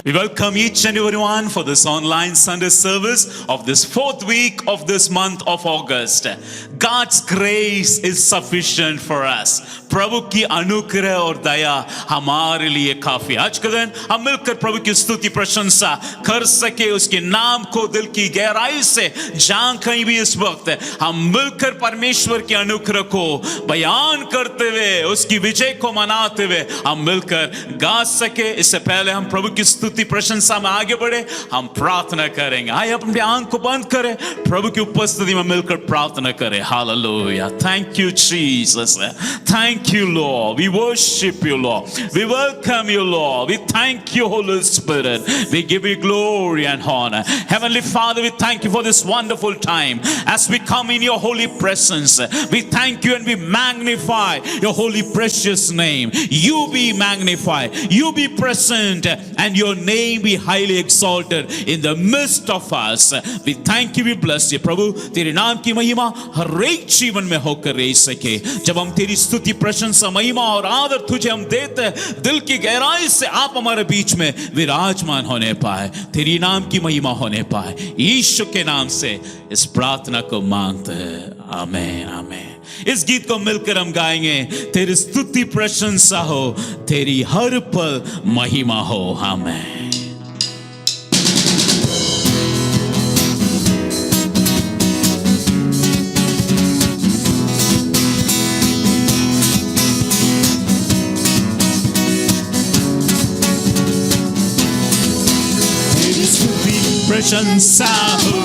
We welcome each and everyone for this online Sunday service of this fourth week of this month of August. God's grace is sufficient for us. प्रभु की अनुग्रह और दया हमारे लिए काफी। आज के दिन हम मिलकर प्रभु की स्तुति प्रशंसा कर सके, उसके नाम को दिल की गहराई से जान कहीं भी इस वक्त हम मिलकर परमेश्वर के अनुग्रह को बयान करते हुए, उसकी विजय को मनाते हुए हम मिलकर गा सके। इससे पहले हम प्रभु की स्तुति प्रशंसा में आगे बढ़े, हम प्रार्थना करेंगे। आइए अपने आंख को बंद करें, प्रभु की उपस्थिति में मिलकर प्रार्थना करें। Hallelujah. Thank you Jesus, thank you Lord, we worship you Lord, we welcome you Lord, we thank you Holy Spirit, we give you glory and honor. Heavenly Father, we thank you for this wonderful time as we come in your holy presence. We thank you and we magnify your holy precious name. You be magnified, you be present, and your name be highly exalted in the midst of us. We thank you, we bless you प्रभु, तेरे नाम की महिमा हर एक जीवन में होकर रह सके। जब हम तेरी स्तुति प्रशंसा महिमा और आदर तुझे हम देते हैं, दिल की गहराई से आप हमारे बीच में विराजमान होने पाए, तेरी नाम की महिमा होने पाए, यीशु के नाम से इस प्रार्थना को मांगते हैं। आमीन आमीन। इस गीत को मिलकर हम गाएंगे, तेरी स्तुति प्रशंसा हो, तेरी हर पल महिमा हो। आमीन। प्रशंसा हो,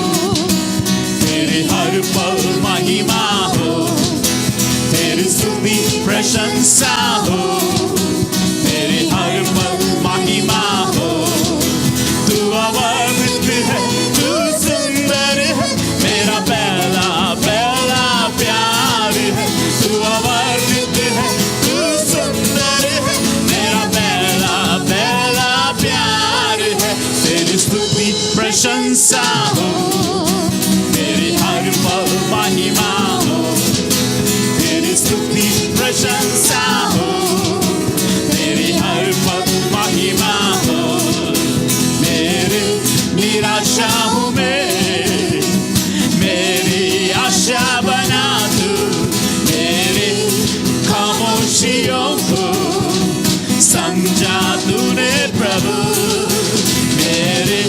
तेरी हर पल महिमा हो, तेरी स्तुति प्रशंसा हो, तेरी हर पल महिमा हो। तू अद्भुत है, तू सुंदर है, मेरा पहला पहला प्यार है। तू अद्भुत है, तू सुंदर है, मेरा पहला पहला प्यार है। तेरी स्तुति प्रशंसा हो, तेरी हर पल महिमा हो, तेरी स्तुति प्रशंसा हो, तेरी हर पल महिमा हो। मेरे निराशा हूँ मैं, मेरी आशा बना तू, मेरे खामोशियों को समझा तूने प्रभु। मेरे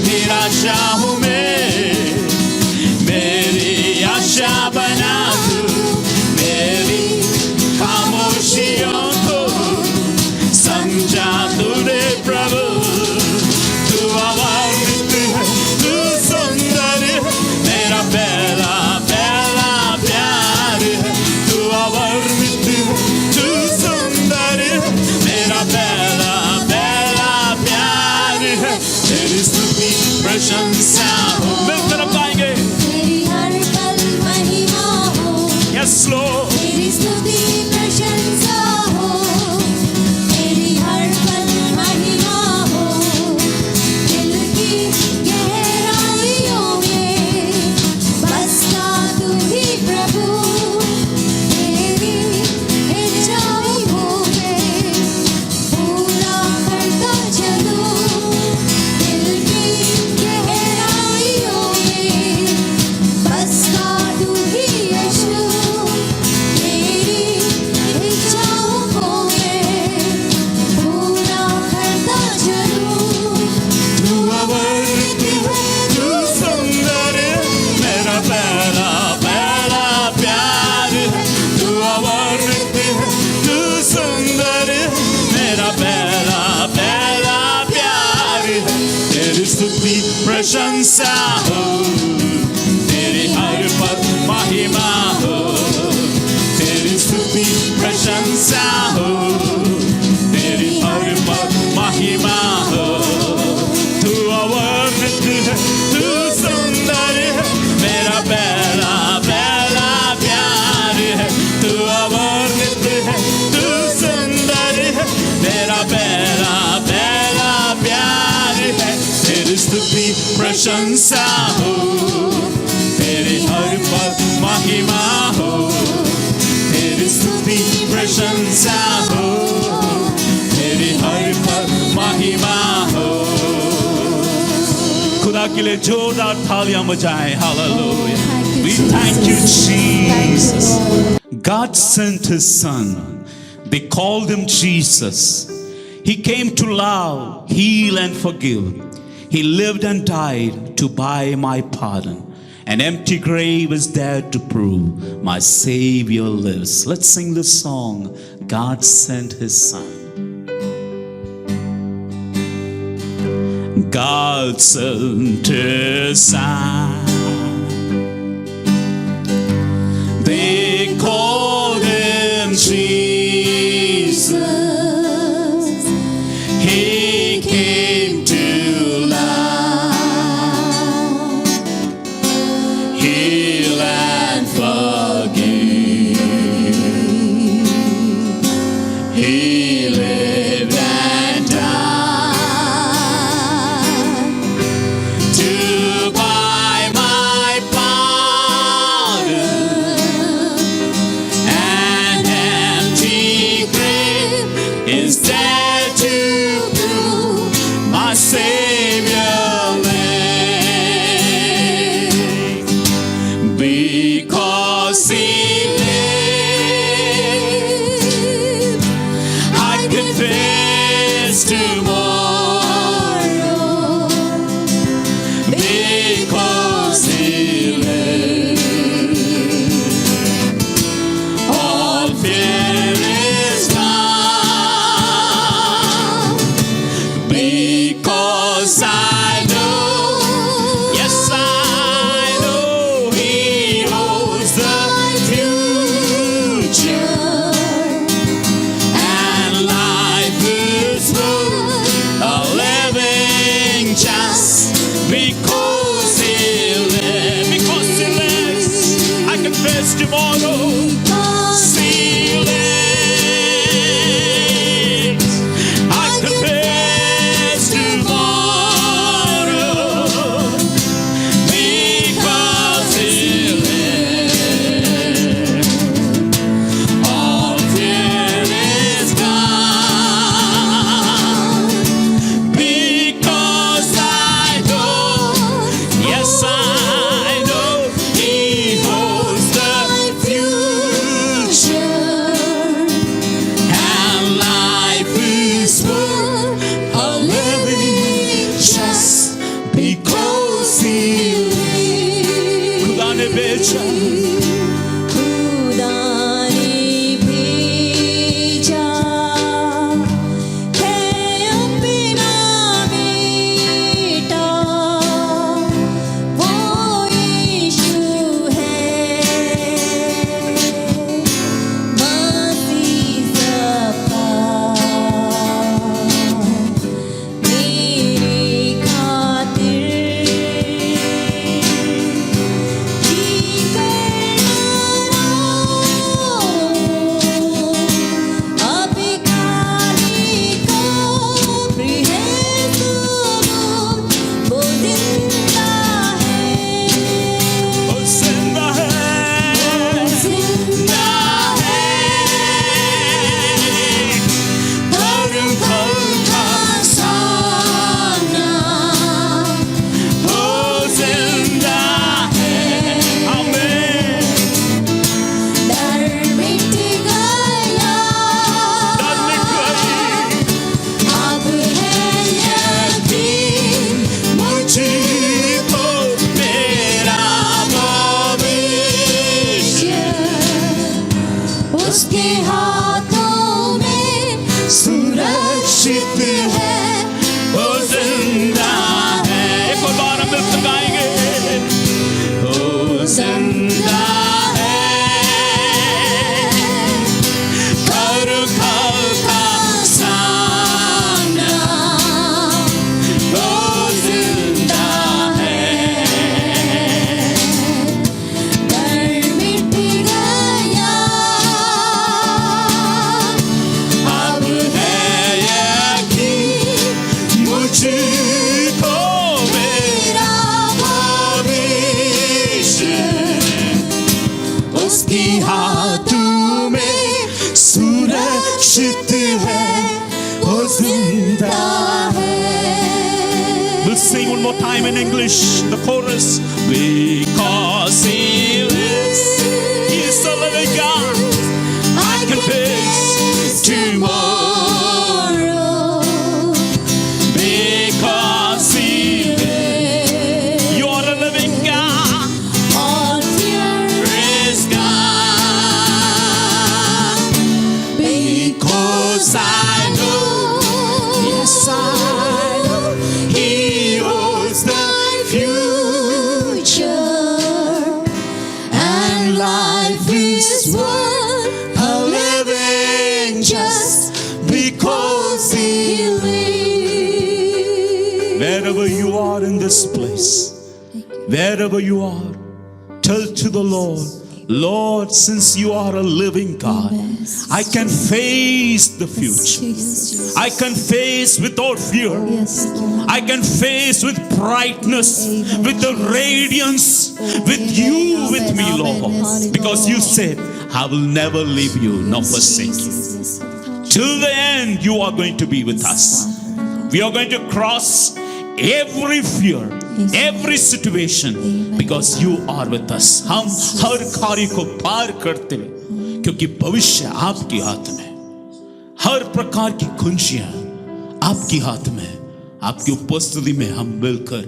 निराशा हूँ मैं, मेरी आशा बना तू, मेरी खामोशियों को समझा तूने प्रभु। तू अद्भुत है, तू सुंदर है, मेरा पहला पहला प्यार है। तू अद्भुत है, तू सुंदर है, मेरा पहला पहला प्यार है। तेरी स्तुति प्रशंसा हो, मिलकर हम गाएंगे, तेरी हर पल महिमा हो। Yes Lord. तेरी स्तुति प्रशंसा हो, तेरी हर पल महिमा हो। दिल की गहराइयों में बसता तू ही प्रभु, तेरी इच्छाओं में पूरा करता चलूं। दिल की गहराइयों में बसता तू ही यीशु, तेरी इच्छाओं को मैं पूरा करता चलूं। तू अद्भुत है, तू सुंदर है, मेरा पहला पहला प्यार है। तू अद्भुत है, तू सुंदर है, मेरा पहला पहला प्यार है। तेरी स्तुति प्रशंसा हो, तेरी हर पल महिमा हो, तेरी स्तुति प्रशंसा हो, तेरी हर पल महिमा हो। तू अद्भुत है, तू सुंदर है, मेरा पहला पहला प्यार है। तू अद्भुत है, तू सुंदर है, मेरा पहला पहला प्यार है। तेरी स्तुति प्रशंसा हो, तेरी हर पल महिमा हो, तेरी स्तुति प्रशंसा हो, तेरी हर पल महिमा हो। खुदा के लिए जोरदार तालियां बजाएं. Hallelujah. thank you, We Jesus. thank you, Jesus. Lord. God sent his son. They called him Jesus. He came to love, heal, and forgive. He lived and died to buy my pardon. An empty grave is there to prove my Savior lives. Let's sing this song. God sent his son. God sent his son. They called him Jesus. He came to love, heal and forgive. He lived and died to buy my pardon. An empty grave is there to prove my Savior lives. Because he lives, I can face tomorrow. Because he lives, all fear is gone. Because I know, yes I know, he holds the future. And life is worth a living just because he lives. Because he lives, I can face tomorrow. Because He lives, I can face tomorrow. Because he lives, all fear is gone. Because I know, yes I know, he holds the future. And life is worth a living just because he lives. खुदा ने भेजा, खुदा ने भेजा है अपना बेटा, वो यीशु है, मसीह सबका, मेरे खातिर जी करना अब खाली कब्र है सुनो, वो जिंदा है, वो जिंदा है, जिंदा है। हर पल का सामना वो जिंदा है। आमीन। डर मिट गया, डर मिट गई, अब है यकीन मुझको मेरा भविष्य उसके हाथों में सुरक्षित है, वो जिंदा है। एक और बार हम मिलकर गाएंगे, वो जिंदा है, हर पल का सामना वो जिंदा है। डर मिट गया, अब है यकीन मुझको मेरा भविष्य उसकी हाथों में सुरक्षित है, वो जिंदा है। We'll sing one more time in English, the chorus. Because He lives, He is the living God. I can face tomorrow. Because He lives, you are a living God. All fear Praise God. Because I know, yes I know, He holds the future, and life is worth a living just because He lives. Wherever you are in this place, wherever you are, tell to the Lord, Lord, since you are a living God, I can face the future. I can face without fear. I can face with brightness, with the radiance, with you with me, Lord. Because you said, I will never leave you nor forsake you. Till the end, you are going to be with us. We are going to cross every fear, every situation, because you are with us. हम हर कार्य को पार करते हैं, क्योंकि भविष्य आपके हाथ में, हर प्रकार की कुंजियां आपके हाथ में, आपकी उपस्थिति में हम मिलकर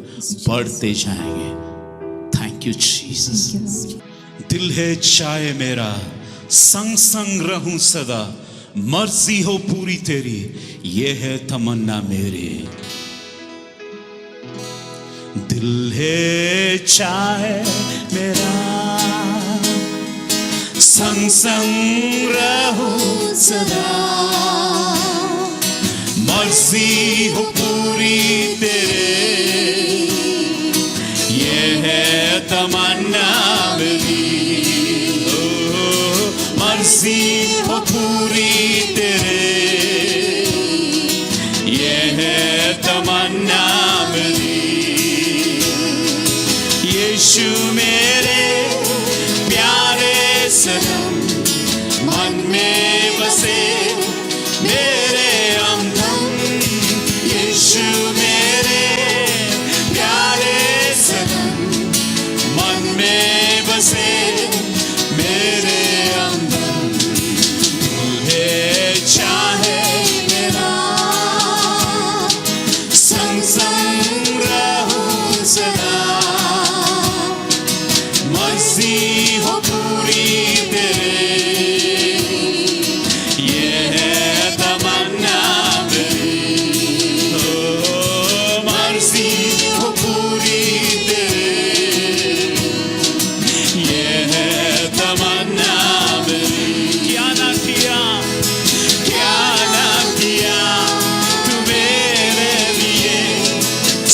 बढ़ते जाएंगे. Thank you, Jesus. दिल है चाहे मेरा, संग संग रहूं सदा, मर्जी हो पूरी तेरी, ये है तमन्ना मेरी. दिल है चाहे मेरा, संग संग रहूं सदा, मर्जी हो पूरी तेरे, ये है तमन्ना मेरी. ओ, मर्जी हो पूरी तेरे, ये है तमन्ना मेरी. यीशु मेरे प्यारे सनम, मन में बसे मेरे हमदम. यीशु मेरे प्यारे सनम, मन में बसे मेरे हमदम. तुझे चाहे मेरा, संग संग रहूं सदा, मर्जी हो पूरी तेरे, ये है तमन्ना मेरी. ओ, मर्जी हो पूरी तेरे, ये है तमन्ना मेरी. क्या ना किया तू मेरे लिए,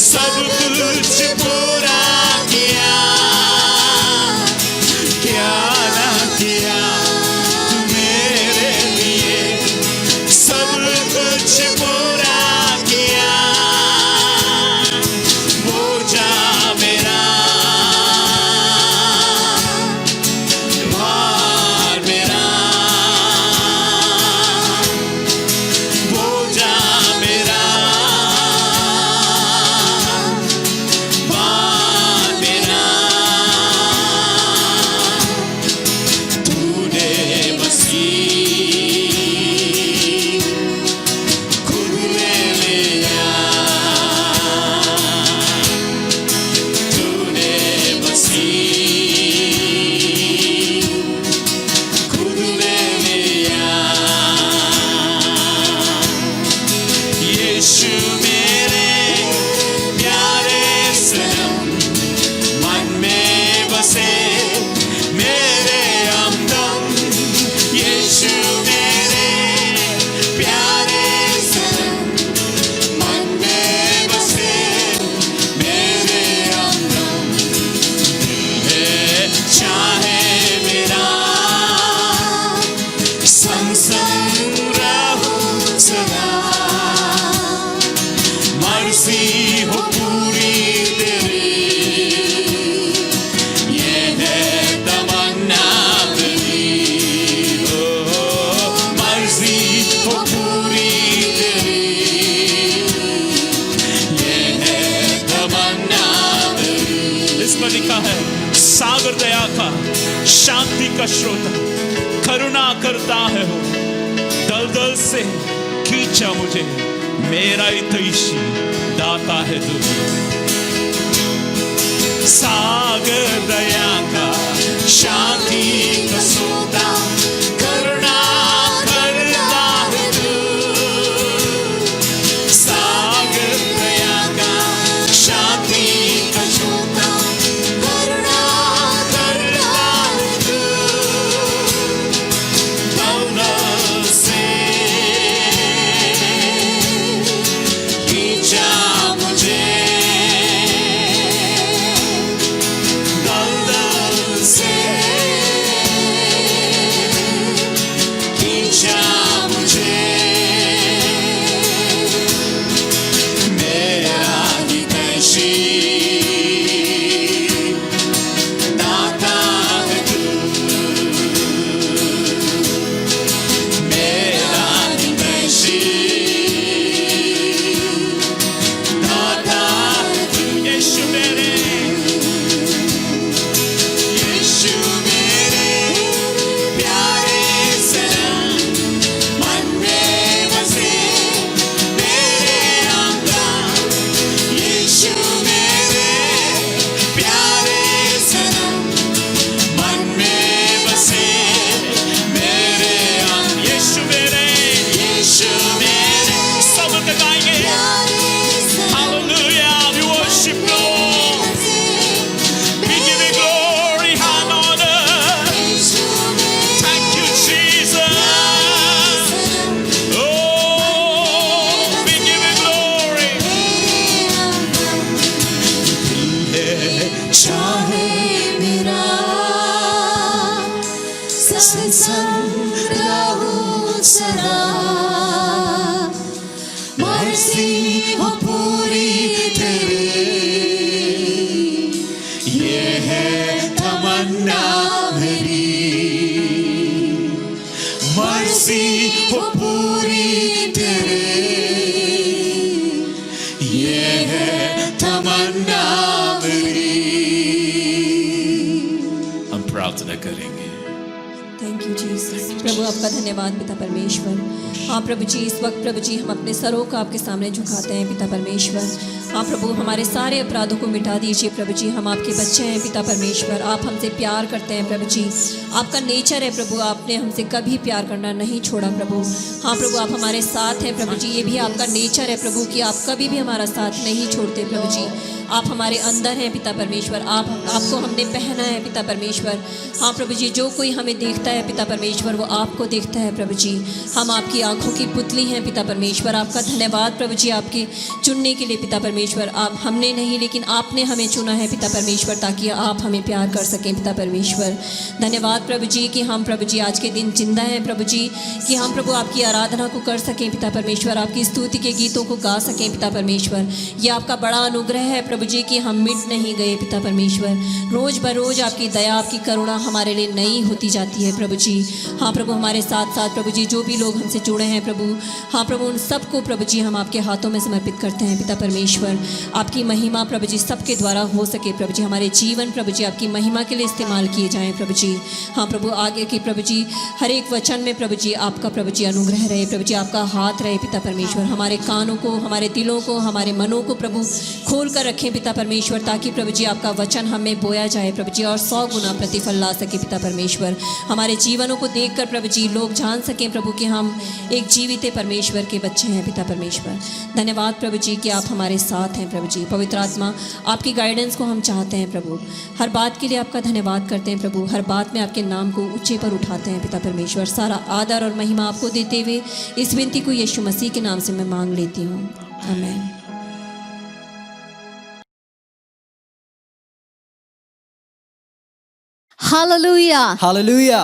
सब कुछ पूरा किया. क्या ना किया तू मेरे लिए, सब कुछ पूरा किया. बोझा मेरा, भार मेरा, बोझा मेरा, भार पर लिखा है, सागर दया का, शांति का स्रोत, करुणा करता है वो, दलदल से खींचा मुझे, मेरा हितैषी दाता है तू। सागर दया का, शांति का स्रोत, करुणा करता है तू। सागर दया का, शांति का स्रोत, करुणा करता है तू। दलदल से खींचा मुझे, दलदल से खींचा मुझे, मेरा हितैषी दाता है तू। मेरा हितैषी दाता है तू। यीशु मेरे, यीशु मेरे प्यारे सनम, मन में बसे मेरे आंगन। यीशु मेरे प्यारे सनम, मन में बसे मेरे आंगन। यीशु मेरे, यीशु मेरे, सब लोग गाएंगे। Hallelujah, we worship Lord. We give you glory and honor. Thank you, Jesus. Oh, we give you glory. चाहे मेरा संग रहूं सदा, मर्जी हो पूरी तेरी, ये है तमन्ना मेरी। मर्जी हो पूरी तेरी, ये है तमन्ना मेरी। हम प्रार्थना करेंगे। Thank you Jesus. प्रभु आपका धन्यवाद पिता परमेश्वर। हाँ प्रभु जी, इस वक्त प्रभु जी हम अपने सरों को आपके सामने झुकाते हैं पिता परमेश्वर। हाँ प्रभु, हमारे सारे अपराधों को मिटा दीजिए प्रभु जी। हम आपके बच्चे हैं पिता परमेश्वर, आप हमसे प्यार करते हैं प्रभु जी। आपका नेचर है प्रभु, आपने हमसे कभी प्यार करना नहीं छोड़ा प्रभु। हाँ प्रभु, आप हमारे साथ हैं प्रभु जी, ये भी आपका नेचर है प्रभु कि आप कभी भी हमारा साथ नहीं छोड़ते प्रभु जी। आप हमारे अंदर हैं पिता परमेश्वर, आपको हमने पहना है पिता परमेश्वर। हाँ प्रभु जी, जो कोई हमें देखता है पिता परमेश्वर वो आपको देखता है प्रभु जी। हम आपकी आंखों की पुतली हैं पिता परमेश्वर। आपका धन्यवाद प्रभु जी आपके चुनने के लिए पिता परमेश्वर। आप हमने नहीं लेकिन आपने हमें चुना है पिता परमेश्वर, ताकि आप हमें प्यार कर सकें पिता परमेश्वर। धन्यवाद प्रभु जी कि हम प्रभु जी आज के दिन जिंदा हैं प्रभु जी, कि हम प्रभु आपकी आराधना को कर सकें पिता परमेश्वर, आपकी स्तुति के गीतों को गा सकें पिता परमेश्वर। ये आपका बड़ा अनुग्रह है प्रभु जी कि हम मिट नहीं गए पिता परमेश्वर। रोज बरोज आपकी दया, आपकी करुणा हमारे लिए नई होती जाती है प्रभु जी। हाँ प्रभु, हमारे साथ साथ प्रभु जी जो भी लोग हमसे जुड़े हैं प्रभु, हाँ प्रभु उन सबको प्रभु जी हम आपके हाथों में समर्पित करते हैं पिता परमेश्वर। आपकी महिमा प्रभु जी सबके द्वारा हो सके प्रभु जी। हमारे जीवन प्रभु जी आपकी महिमा के लिए इस्तेमाल किए जाएं प्रभु जी। हाँ प्रभु, आगे की प्रभु जी हर एक वचन में प्रभु जी आपका प्रभु जी अनुग्रह रहे प्रभु जी, आपका हाथ रहे पिता परमेश्वर। हमारे कानों को, हमारे दिलों को, हमारे मनों को प्रभु खोल कर रखें पिता परमेश्वर, ताकि प्रभु जी आपका वचन हमें बोया जाए प्रभु जी और 100 गुना प्रतिफल ला सके पिता परमेश्वर। हमारे जीवनों को देखकर प्रभु जी लोग जान सकें प्रभु कि हम एक जीवित परमेश्वर के बच्चे हैं पिता परमेश्वर। धन्यवाद प्रभु जी कि आप हमारे साथ हैं प्रभु जी। पवित्र आत्मा आपकी गाइडेंस को हम चाहते हैं प्रभु। हर बात के लिए आपका धन्यवाद करते हैं प्रभु। हर बात में आपके नाम को ऊंचे पर उठाते हैं पिता परमेश्वर। सारा आदर और महिमा आपको देते हुए इस विनती को यीशु मसीह के नाम से मैं मांग लेती हूँ, आमीन। Hallelujah. Hallelujah.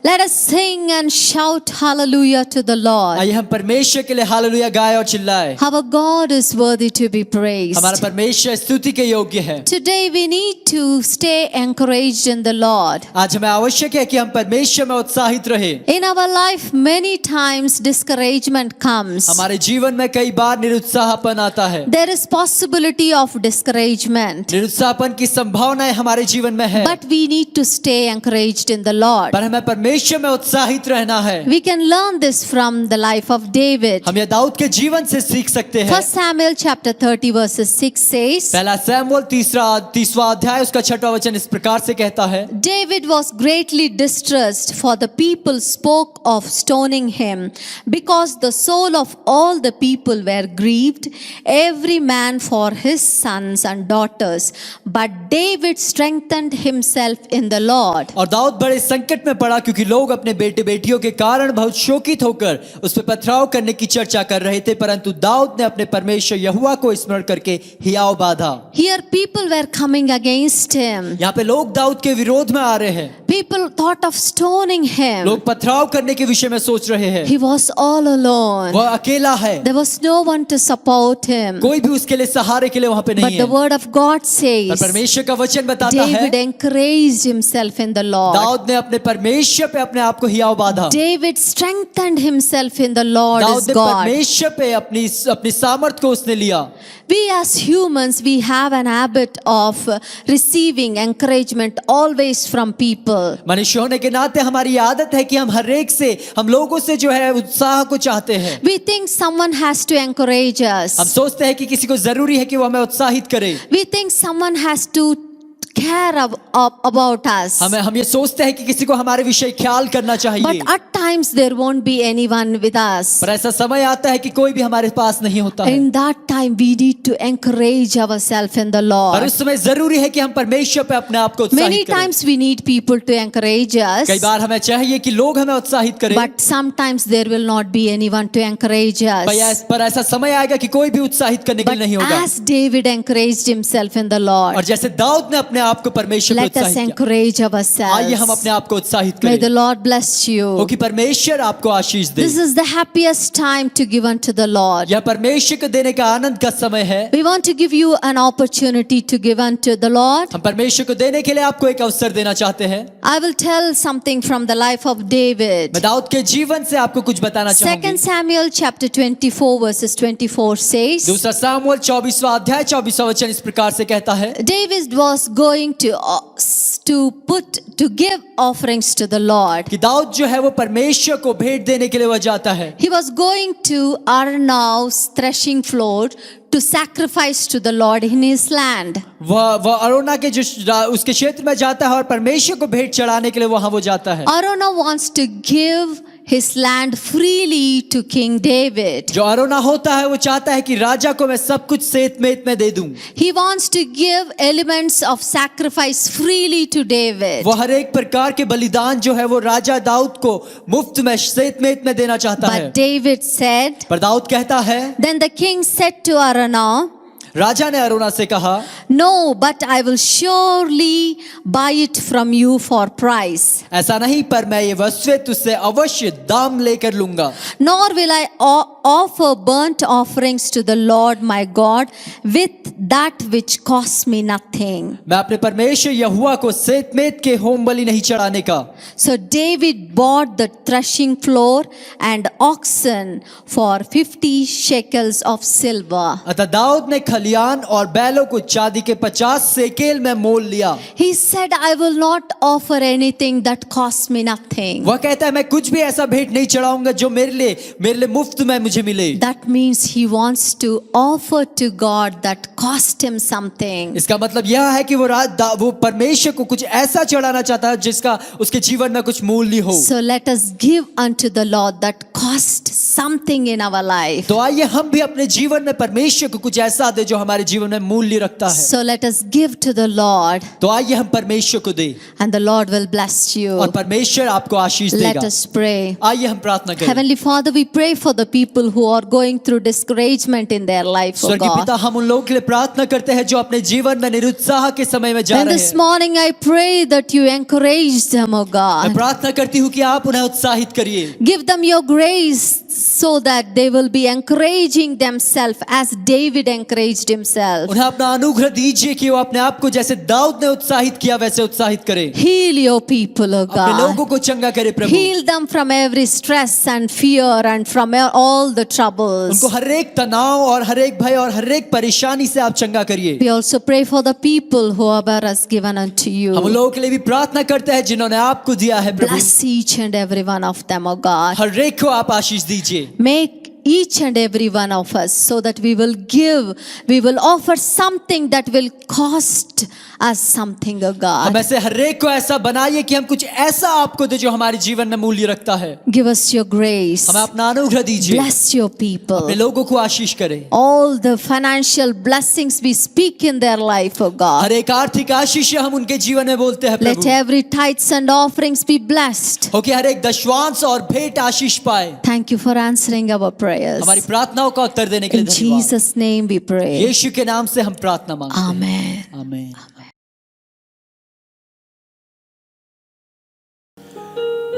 Let us sing and shout hallelujah to the Lord. आइए हम परमेश्वर के लिए हालेलुया गाएं और चिल्लाएं। Our God is worthy to be praised. हमारा परमेश्वर स्तुति के योग्य है। Today we need to stay encouraged in the Lord. आज हमें आवश्यक है कि हम परमेश्वर में उत्साहित रहे। In our life, many times discouragement comes. हमारे जीवन में कई बार निरुत्साहपन आता है। There is possibility of discouragement. निरुत्साहपन की संभावनाएं हमारे जीवन में है। But we need to stay encouraged in the Lord. पर हमें परमेश्वर में उत्साहित रहना है। We can learn this from the life of David. हम यह दाऊद के जीवन से सीख सकते हैं। 1 Samuel chapter 30 verses 6 says, पहला सैमुएल 30वां अध्याय उसका 6वां वचन इस प्रकार से कहता है, David was greatly distressed, for the people spoke of stoning him, because the soul of all the people were grieved, every man for his sons and daughters. But David strengthened himself in the Lord. और दाऊद बड़े संकट में पड़ा क्योंकि लोग अपने बेटे बेटियों के कारण बहुत शोकित होकर उस पर पथराव करने की चर्चा कर रहे थे, परंतु दाऊद ने अपने परमेश्वर यहोवा को स्मरण करके हियाव बांधा। Here people were coming against him. यहाँ पे लोग दाऊद के विरोध में आ रहे हैं। People thought of stoning him. लोग पथराव करने के विषय में सोच रहे हैं। He was all alone. वह अकेला है, There was no one to support him. कोई भी उसके लिए सहारे के लिए वहां पे But नहीं the है। word of God पर says, परमेश्वर का वचन बताता David है, encouraged himself in the Lord. Dawood ने अपने परमेश्वर पे अपने आप को हियाव बांधा। David strengthened himself in the Lord Dawood his ने God. परमेश्वर पे अपनी सामर्थ को उसने लिया। We as humans, we have an habit of receiving encouragement always from people. मनुष्य होने के नाते हमारी आदत है कि हम हर एक से, हम लोगों से जो है उत्साह को चाहते हैं। We think someone has to encourage us. हम सोचते हैं कि किसी को जरूरी है कि वो हमें उत्साहित करे। We think someone has to care about us. हम ये सोचते हैं कि किसी को हमारे विषय ख्याल करना चाहिए। But at times there won't be anyone with us. पर ऐसा समय आता है कि कोई भी हमारे पास नहीं होता है। In that time we need to encourage ourselves in the पर Lord. उस समय जरूरी है कि हम परमेश्वर पे अपने आप को Many उत्साहित करें। times we need people to encourage us. कई बार हमें चाहिए कि लोग हमें उत्साहित करें। But sometimes there will not be anyone to encourage us. पर ऐसा समय आएगा कि कोई भी उत्साहित करने के But लिए नहीं होगा। as David encouraged himself in the Lord, और जैसे दाऊद ने अपने आप को परमेश्वर पे let us उत्साहित किया, encourage आइए हम ourselves. अपने आप को उत्साहित May करें। the Lord bless you. हो कि परमेश्वर आपको आशीष दे। This is the happiest time to give unto the Lord. यह परमेश्वर को देने का आनंद का समय है। We want to give you an opportunity to give unto the Lord. हम परमेश्वर को देने के लिए आपको एक अवसर देना चाहते हैं। I will tell something from the life of David. मैं दाऊद के जीवन से आपको कुछ बताना चाहूंगी। 2 Samuel chapter 24 verses 24 says, दूसरा सामुएल 24वां अध्याय 24वां वचन इस प्रकार से कहता है, David was going to give offerings to the Lord. कि दाऊद जो है वो परमेश्वर को भेंट देने के लिए वह जाता है। He was going to Arnav's threshing floor to sacrifice to the Lord in his land. वह अरोना के जो उसके क्षेत्र में जाता है और परमेश्वर को भेंट चढ़ाने के लिए वहां वो जाता है। Araunah wants to give his land freely to King David. जो अरोना होता है वो चाहता है कि राजा को मैं सब कुछ सेतमेत में दे दूं। He wants to give elements of sacrifice freely to David. वो हर एक प्रकार के बलिदान जो है वो राजा दाऊद को मुफ्त में सेतमेत में देना चाहता है। But David said, पर दाऊद कहता है, then the king said to Araunah, राजा ने अरोना से कहा, no, but I will surely buy it from you for price. ऐसा नहीं, पर मैं ये वस्तुएं तुझसे अवश्य दाम लेकर लूंगा। Nor will I offer burnt offerings to the Lord my God with that which costs me nothing. मैं अपने परमेश्वर यहोवा को सेतमेत के होम बलि नहीं चढ़ाने का। So David bought the threshing floor and oxen for 50 shekels of silver. अतः दाऊद ने खलियान और बैलों को चांदी के 50 सेकेल में मोल लिया। He said, I will not offer anything that costs me nothing. वह कहता है मैं कुछ भी ऐसा भेंट नहीं चढ़ाऊंगा जो मेरे लिए मुफ्त में मुझे मिले। That means he wants to offer to God that cost him something. इसका मतलब यह है कि वो परमेश्वर को कुछ ऐसा चढ़ाना चाहता है जिसका उसके जीवन में कुछ मूल्य हो। So let us give unto the Lord that cost something in our life. तो आइए हम भी अपने जीवन में परमेश्वर को कुछ ऐसा दे जो हमारे जीवन में मूल्य रखता है। So let us give to the Lord तो आइए हम परमेश्वर को दे and the Lord will bless you. और परमेश्वर आपको आशीष Let देगा। us pray. आइए हम प्रार्थना करें। Heavenly Father, we pray for the people who are going through discouragement in their life, oh स्वर्गीय God. पिता, हम उन लोगों के लिए प्रार्थना करते हैं जो अपने जीवन में निरुत्साह के समय में जा And रहे this हैं। morning I pray that you encourage them, O मैं God. प्रार्थना करती हूँ कि आप उन्हें उत्साहित करिए, Give them your grace so that they will be encouraging themselves as David encouraged himself. उन्हें अपना अनुग्रह दीजिए कि वो अपने आप को जैसे दाऊद ने उत्साहित किया वैसे उत्साहित करें। Heal your people, O अपने God. लोगों को चंगा करे प्रभु, Heal them from every stress and fear and from all the troubles. उनको हर एक तनाव और हर एक भय और हर एक परेशानी से आप चंगा करिए। We also pray for the people who has given unto हम you. लोगों के लिए भी प्रार्थना करते हैं जिन्होंने आपको दिया है प्रभु, Bless each and every one of them, O God. हर एक को आप आशीष दीजिए। Make each and every one of us so that we will offer something that will cost us something, O हम God. ऐसे हर एक को ऐसा बनाइए कि हम कुछ ऐसा आपको दे जो हमारे जीवन में मूल्य रखता है। Give us your grace. हमें अपना अनुग्रह दीजिए, Bless your people. अपने लोगों को आशीष करें। All the financial blessings we speak in their life, O God. हर एक आर्थिक आशीष हम उनके जीवन में बोलते हैं Let Prabhu, every tithes and offerings be blessed. हो कि हर एक दशवांश और भेंट आशीष पाए। Thank you for answering our prayers. हमारी प्रार्थनाओं का उत्तर देने के In लिए धन्यवाद। Jesus' name we pray. यीशु के नाम से हम प्रार्थना मांगते हैं। Amen. आमीन।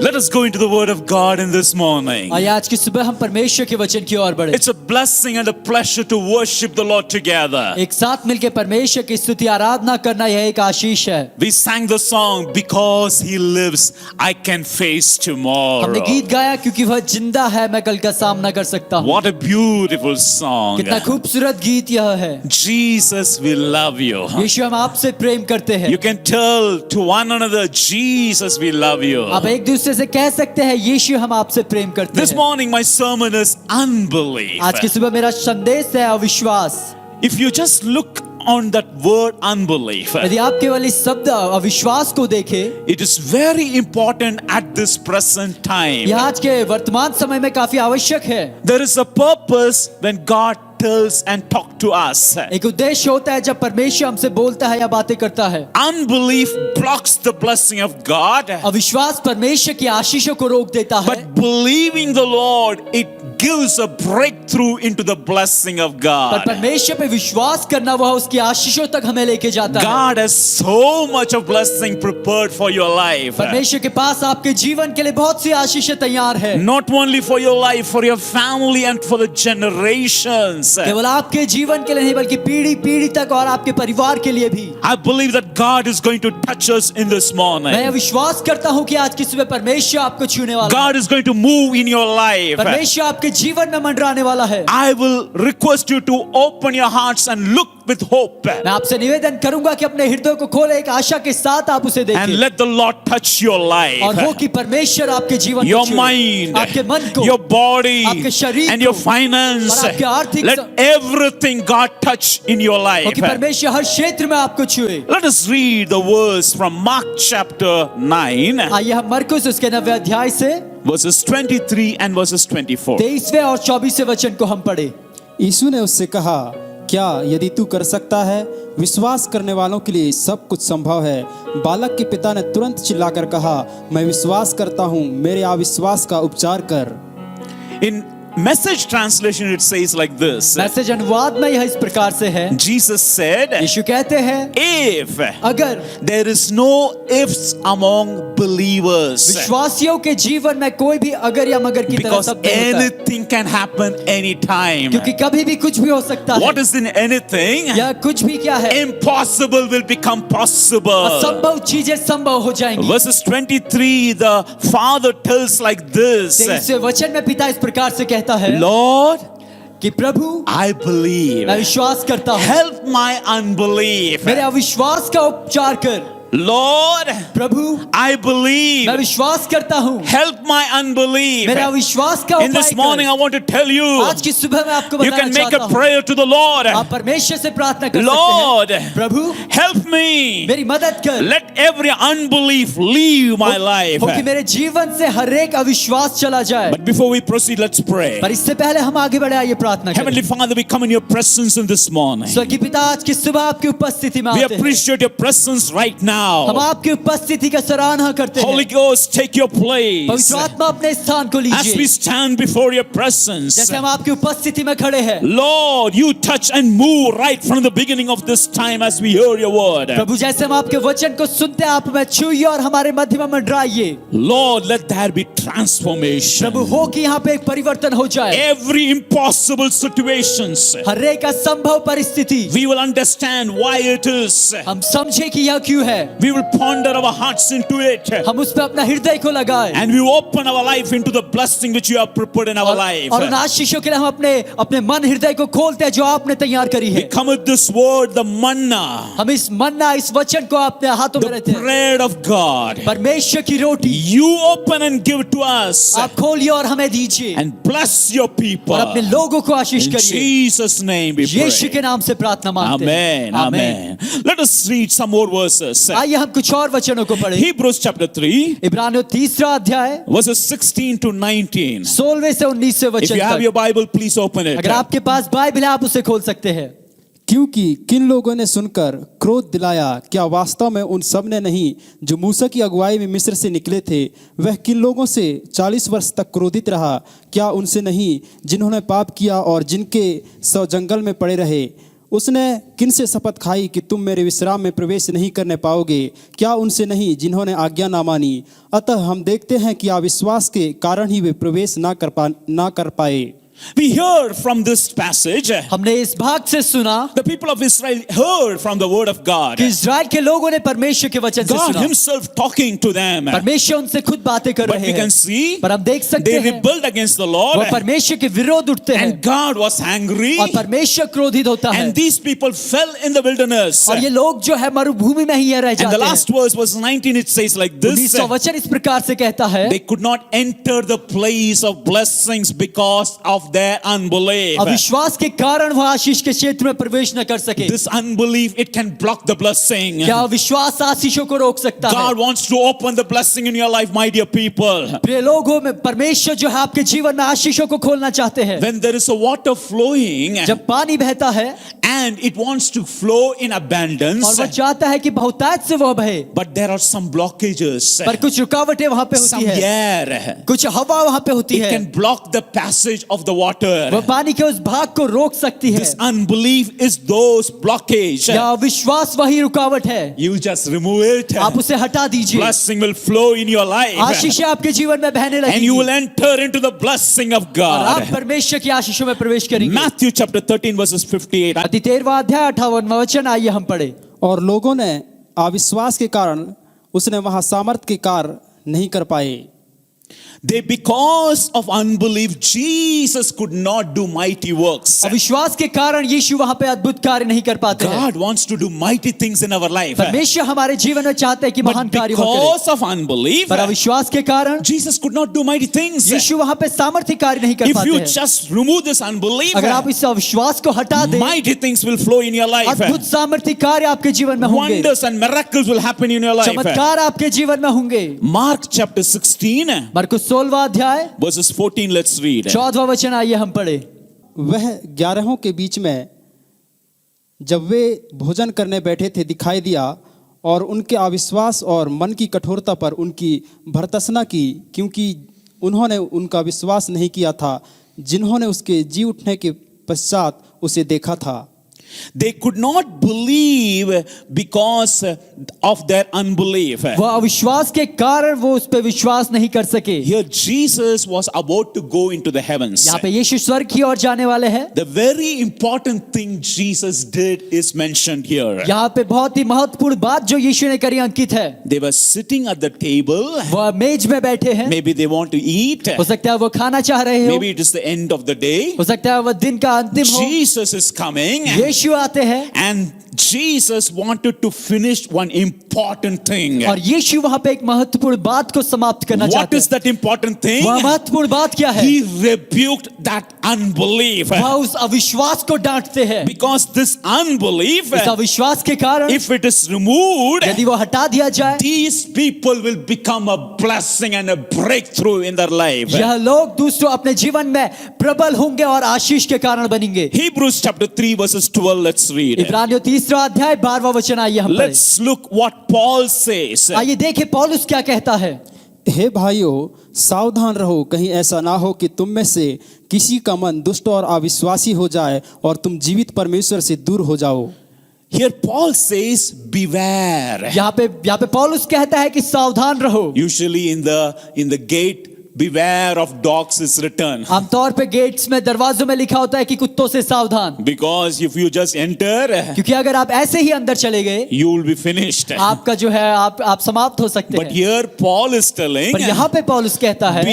Let us go into the word of God in this morning. आइए आज की सुबह हम परमेश्वर के वचन की ओर बढ़े। It's a blessing and a pleasure to worship the Lord together. एक साथ मिलकर परमेश्वर की स्तुति आराधना करना यह एक आशीष है। We sang the song, because He lives, I can face हमने tomorrow. गीत गाया क्योंकि वह जिंदा है, मैं कल का सामना कर सकता हूँ। What a beautiful song. कितना खूबसूरत गीत यह है। Jesus, we love you. यीशु हम आपसे प्रेम करते हैं। You can tell to one another, Jesus, we love you. आप एक दूसरे से कह सकते हैं यीशु हम आपसे प्रेम करते This हैं। morning my sermon is unbelief. आज की सुबह मेरा संदेश है अविश्वास। If you just look on that word unbelief, यदि आप केवल इस शब्द अविश्वास को देखें, it is very important at this present time. यह आज के वर्तमान समय में काफी आवश्यक है। There is a purpose when God tells and talk to us. एक उद्देश्य होता है जब परमेश्वर हमसे बोलता है या बातें करता है। Unbelief blocks the blessing of God, अविश्वास परमेश्वर की आशीषों को रोक देता है, but believing the Lord, it gives a breakthrough into the blessing of पर God. परमेश्वर पे विश्वास करना वह उसकी आशीषों तक हमें लेके जाता है। God has so much of blessing prepared for your life. परमेश्वर के पास आपके जीवन के लिए बहुत सी आशीषें तैयार है। Not only for your life, for your family and for the generations. केवल आपके जीवन के लिए नहीं बल्कि पीढ़ी पीढ़ी तक और आपके परिवार के लिए भी। I believe that God is going to touch us in this morning. मैं विश्वास करता हूँ कि आज की सुबह परमेश्वर आपको छूने वाला है। God is going to move in your life. परमेश्वर आपके जीवन में मंडराने वाला है। I will request you to open your hearts and look with hope. मैं आपसे निवेदन करूंगा कि अपने हृदय को खोले, एक आशा के साथ आप उसे And देखें let the Lord touch your life. और हो कि परमेश्वर आपके जीवन को Your छूए, mind, आपके मन को, your body, आपके शरीर and your को, finance. और आपके आर्थिक Let everything God touch in your हो life. कि परमेश्वर हर क्षेत्र में आपको छुए। Let us read the verse from Mark chapter 9, आइए हम मरकुस उसके 9वें अध्याय से verses 23 and verses 24. 23वें और 24वें वचन को हम पढ़े। यीशु ने उससे कहा, क्या यदि तू कर सकता है? विश्वास करने वालों के लिए सब कुछ संभव है। बालक के पिता ने तुरंत चिल्लाकर कहा, मैं विश्वास करता हूँ, मेरे अविश्वास का उपचार कर। In Message translation it says like this. Message अनुवाद में यह इस प्रकार से है। Jesus said, यीशु कहते हैं, if अगर there is no ifs among believers, विश्वासियों के जीवन में कोई भी अगर या मगर की तरह because शब्द नहीं होता है, anything can happen anytime. क्योंकि कभी भी कुछ भी हो सकता है। What is in anything? यह कुछ भी क्या है? Impossible will become possible. असंभव चीजें संभव हो जाएंगी। Verses 23, the father tells like this, 23वें वचन में पिता इस प्रकार से कहता है, Lord, कि प्रभु I believe. मैं विश्वास करता हूँ, Help my unbelief. मेरे अविश्वास का उपचार कर। Lord, Prabhu I believe. मैं विश्वास करता हूँ, Help my unbelief. मेरे अविश्वास का In this उपाय morning, I कर। want to tell you, आज की सुबह मैं आपको you बताना can make चाहता a हूँ, prayer to the Lord. आप परमेश्वर से प्रार्थना कर Lord, सकते हैं, प्रभु help me. मेरी मदद कर, Let every unbelief leave my life. हो कि मेरे जीवन से हर एक अविश्वास चला जाए। But before we proceed, let's pray. पर इससे पहले हम आगे बढ़े, आइए प्रार्थना Heavenly करें। Father, we come in your presence in this morning. स्वर्गीय पिता, आज की सुबह आपकी उपस्थिति में We आते हैं। appreciate your presence right now. now. हम आपकी उपस्थिति का सराहना करते Holy हैं। Ghost, take your place. पवित्र आत्मा अपने स्थान को As we लीजिए। stand before your presence, जैसे हम आपकी उपस्थिति में खड़े हैं, Lord, you touch and move right from the beginning of this time as we hear your word. प्रभु जैसे हम आपके वचन को सुनते हैं, आप में छुइए और हमारे मध्य में मंडराइए। Lord, let there be transformation. प्रभु हो कि यहाँ पे एक परिवर्तन हो जाए। Every impossible situations, हर एक असंभव परिस्थिति we will understand why it is. हम समझे कि यह क्यों है। We will ponder our hearts into it. हम उस पे अपना हृदय को लगाए And we open our life into the blessing which you have prepared in our life. और उन आशीषों के लिए हम अपने मन हृदय को खोलते हैं जो आपने तैयार करी We है। come with this word, the manna, हम इस मन्ना, इस वचन को अपने हाथों में the रहते हैं। bread of God. परमेश्वर की रोटी You open and give to us आप खोलिए और हमें दीजिए and bless your people. और अपने लोगों को आशीष In करिए। Jesus' name we Yeshu pray. के नाम से प्रार्थना मांगते हैं। Amen. Amen. Let us read some more verses. आइए हम कुछ और वचनों को पढ़ें। Hebrews chapter 3, इब्रानियों 3 अध्याय verses 16 to 19. 16 से 19 If वचन you have तक। your Bible, please open it. अगर आपके पास बाइबल है आप उसे खोल सकते हैं। क्योंकि किन लोगों ने सुनकर क्रोध दिलाया, क्या वास्तव में उन सब ने नहीं जो मूसा की अगुवाई में मिस्र से निकले थे? वह किन लोगों से 40 वर्ष तक क्रोधित रहा? क्या उनसे नहीं जिन्होंने पाप किया और जिनके सौ जंगल में पड़े रहे? उसने किन से शपथ खाई कि तुम मेरे विश्राम में प्रवेश नहीं करने पाओगे? क्या उनसे नहीं जिन्होंने आज्ञा ना मानी? अतः हम देखते हैं कि अविश्वास के कारण ही वे प्रवेश ना कर पाए। We heard from this passage, हमने इस भाग से सुना the people of Israel heard from the word of God. कि इस्राएल के लोगों ने परमेश्वर के वचन से God सुना। himself talking to them. परमेश्वर उनसे खुद बातें कर But रहे we हैं। can see पर हम देख सकते they हैं rebelled against the वो Lord परमेश्वर के विरोध उठते हैं and God was angry और परमेश्वर क्रोधित होता है and these people fell in the wilderness. और ये लोग जो है मरुभूमि में ही रह And the जाते last हैं। verse, verse 19, it says like this: 19वां वचन इस प्रकार से कहता है, they could not enter the place of blessings because of their unbelief. अविश्वास के कारण वह आशीष के क्षेत्र में प्रवेश न कर सके। This unbelief, it can block the blessing. क्या अविश्वास आशीषों को रोक सकता है? God wants to open the blessing in your life, my dear people. प्रिय लोगों में परमेश्वर जो है आपके जीवन में आशीषों को खोलना चाहते हैं। When there is a water flowing जब पानी बहता है and it wants to flow in और abundance, वह चाहता है कि बहुतायत से वह बहे, but there are some blockages. पर कुछ रुकावटें वहां पे Some होती है, air, कुछ हवा वहां पे होती it है, can block the passage of the water. वह पानी के उस भाग को रोक सकती है। This unbelief is those blockage. या अविश्वास वही रुकावट है, You just remove it. आप उसे हटा दीजिए। Blessing will flow in your life. आशीष आपके जीवन में बहने And you will लगेगी enter into the blessing of और आप God. परमेश्वर की आशीषों में प्रवेश करेंगे। Matthew chapter 13 verses 58. अति 13वां अध्याय 58वां वचन, आइए हम पढ़े। और लोगों ने अविश्वास के कारण उसने वहां सामर्थ के कार्य नहीं कर पाए। They, because of unbelief, Jesus could not do mighty works. अविश्वास के कारण यीशु वहां पे अद्भुत कार्य नहीं कर पाते हैं। God wants to do mighty things in our life. परमेश्वर हमारे जीवन में चाहते हैं कि महान But कार्य वो करे, because of unbelief, पर अविश्वास के कारण Jesus could not do mighty things. यीशु वहां पे सामर्थ्य कार्य नहीं कर If पाते you हैं। just remove this unbelief, अगर आप इस अविश्वास को हटा दें, mighty things will flow in your life. अद्भुत सामर्थ्य कार्य आपके जीवन में होंगे, Wonders and miracles will happen in your life. चमत्कार आपके जीवन में होंगे। Mark chapter 16 मरकुस 16वां अध्याय verses 14, let's read. 14वां वचन, आइए हम पढ़े। वह 11 के बीच में जब वे भोजन करने बैठे थे दिखाई दिया और उनके अविश्वास और मन की कठोरता पर उनकी भर्त्सना की, क्योंकि उन्होंने उनका विश्वास नहीं किया था जिन्होंने उसके जी उठने के पश्चात उसे देखा था। They could not believe because of their unbelief. वह अविश्वास के कारण वो उस पे विश्वास नहीं कर सके। Here Jesus was about to go into the heavens. यहाँ पे यीशु स्वर्ग की ओर जाने वाले हैं। The very important thing Jesus did is mentioned here. यहाँ पे बहुत ही महत्वपूर्ण बात जो यीशु ने करी अंकित है। They were sitting at the table. वह मेज में बैठे हैं, Maybe they want to eat. हो सकता है वो खाना चाह रहे हो, Maybe it is the end of the day. हो सकता है वह दिन का अंतिम हो। Jesus is coming. यीशु आते हैं And Jesus wanted to finish one important thing. और यीशु वहां पे एक महत्वपूर्ण बात को समाप्त करना What चाहते is हैं। that important thing? वह महत्वपूर्ण बात क्या है? He rebuked that unbelief. वह उस अविश्वास को डांटते हैं। Because this unbelief, इस अविश्वास के कारण if it is removed, यदि वो हटा दिया जाए, these people will become a blessing and a breakthrough in their life. यह लोग दूसरों अपने जीवन में प्रबल होंगे और आशीष के कारण बनेंगे। Hebrews chapter 3 verses 12, let's read. इब्रानियों 3 अध्याय 12वां वचन, आइए हम पढ़ें। Let's look what Paul says. आइए देखें पौलुस क्या कहता है। हे भाइयों, सावधान रहो, कहीं ऐसा ना हो कि तुम में से किसी का मन दुष्ट और अविश्वासी हो जाए और तुम जीवित परमेश्वर से दूर हो जाओ। Here Paul says, beware. यहाँ पे पौलुस कहता है कि सावधान रहो। Usually in the gate, beware of dogs is written. आमतौर पे गेट्स में, दरवाजों में लिखा होता है कि कुत्तों से सावधान, Because if you just enter, क्योंकि अगर आप ऐसे ही अंदर चले गए you will be finished. आपका जो है आप समाप्त हो सकते But हैं। here Paul is telling, पर यहाँ पे पौलुस कहता है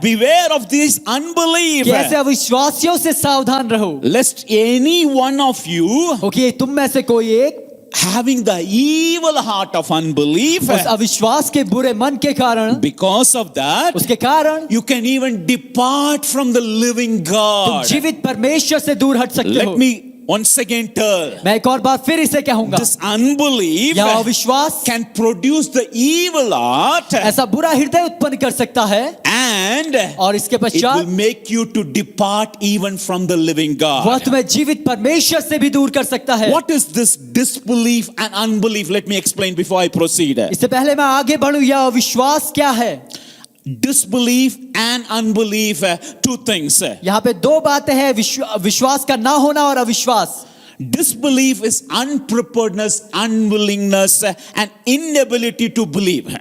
beware of this unbelief. कि ऐसे अविश्वासियों से सावधान रहो, Lest any one of you, क्योंकि तुम में से कोई एक having the evil heart of unbelief, उस अविश्वास के बुरे मन के कारण, because of that, उसके कारण you can even depart from the living तुम God. जीवित परमेश्वर से दूर हट सकते हो। Let me once again tell, मैं एक और बार फिर इसे कहूंगा, this unbelief यह अविश्वास can produce the evil heart, ऐसा बुरा हृदय उत्पन्न कर सकता है and और इसके it will पश्चात make you to depart even from the living वह God. तुम्हें जीवित परमेश्वर से भी दूर कर सकता है। What is this disbelief and unbelief? Let me explain before I proceed. इससे पहले मैं आगे बढ़ूं, यह अविश्वास क्या है? Disbelief and unbelief, two things. यहाँ पे दो बातें हैं, विश्वास का ना होना और अविश्वास। Disbelief is unpreparedness, unwillingness, and inability to believe.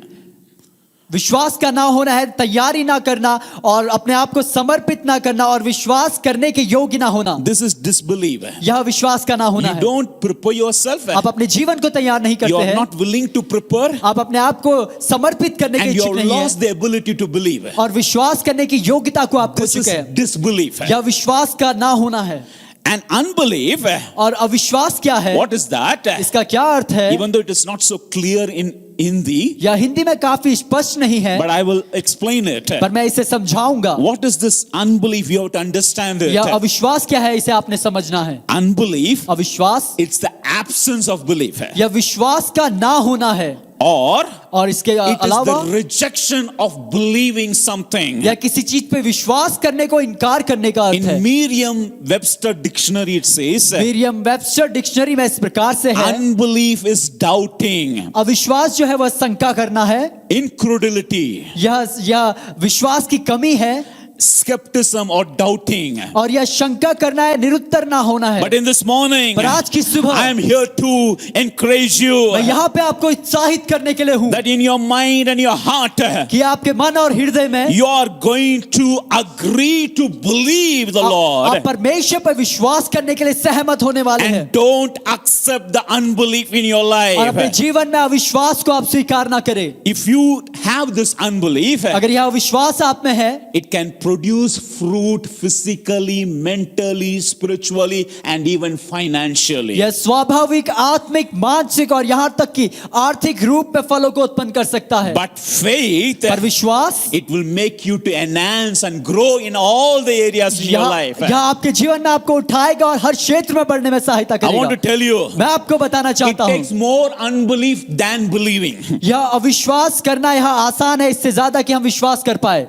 विश्वास का ना होना है तैयारी ना करना और अपने आप को समर्पित ना करना और विश्वास करने के योग्य ना होना। This is disbelief. यह विश्वास का ना होना You है। don't prepare yourself. आप अपने जीवन को तैयार नहीं You करते are हैं, not willing to prepare, आप अपने आप को समर्पित करने के and you इच्छुक have नहीं lost है the ability to believe. और विश्वास करने की योग्यता को आप खो This is चुके हैं। disbelief. यह विश्वास का ना होना है। And unbelief, और अविश्वास क्या है? what is that? इसका क्या अर्थ है? Even though it is not so clear in Hindi, यह हिंदी में काफी स्पष्ट नहीं है, but I will explain it. पर मैं इसे समझाऊंगा। What is this unbelief? You have to understand it. यह अविश्वास क्या है, इसे आपने समझना है। Unbelief, अविश्वास it's the absence of belief. यह विश्वास का ना होना है Or इसके it is अलावा the rejection of believing something. या किसी चीज पे विश्वास करने को इनकार करने का अर्थ है। In Merriam-Webster dictionary it says, Merriam Webster dictionary में इस प्रकार से है, unbelief is doubting, अविश्वास जो है वह शंका करना है, incredulity, यह विश्वास की कमी है skepticism or doubting. और यह शंका करना है, निरुत्तर ना होना है। But in this morning, पर आज की सुबह I am here to encourage you मैं यहाँ पे आपको उत्साहित करने के लिए हूँ that in your mind and your heart, कि आपके मन और हृदय में you are going to agree to believe the आप Lord परमेश्वर पर विश्वास करने के लिए सहमत होने वाले हैं and don't accept the unbelief in your और अपने life. जीवन में अविश्वास को आप स्वीकार ना करें। If you have this unbelief, अगर यह अविश्वास आप में है, it can produce fruit physically, mentally, spiritually, and even financially. यह स्वाभाविक, आत्मिक, मानसिक और यहाँ तक कि आर्थिक रूप में फलों को उत्पन्न कर सकता है। But faith, पर विश्वास it will make you to enhance and grow in all the areas in your life. यह आपके जीवन में आपको उठाएगा और हर क्षेत्र में बढ़ने में सहायता I want to करेगा। tell you, मैं आपको बताना it चाहता takes हूँ, more unbelief than believing. यह अविश्वास करना यह आसान है इससे ज्यादा कि हम विश्वास कर पाए।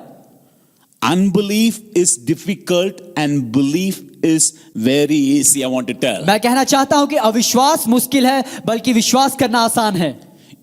Unbelief is difficult and belief is very easy, I want to tell. मैं कहना चाहता हूँ कि अविश्वास मुश्किल है बल्कि विश्वास करना आसान है।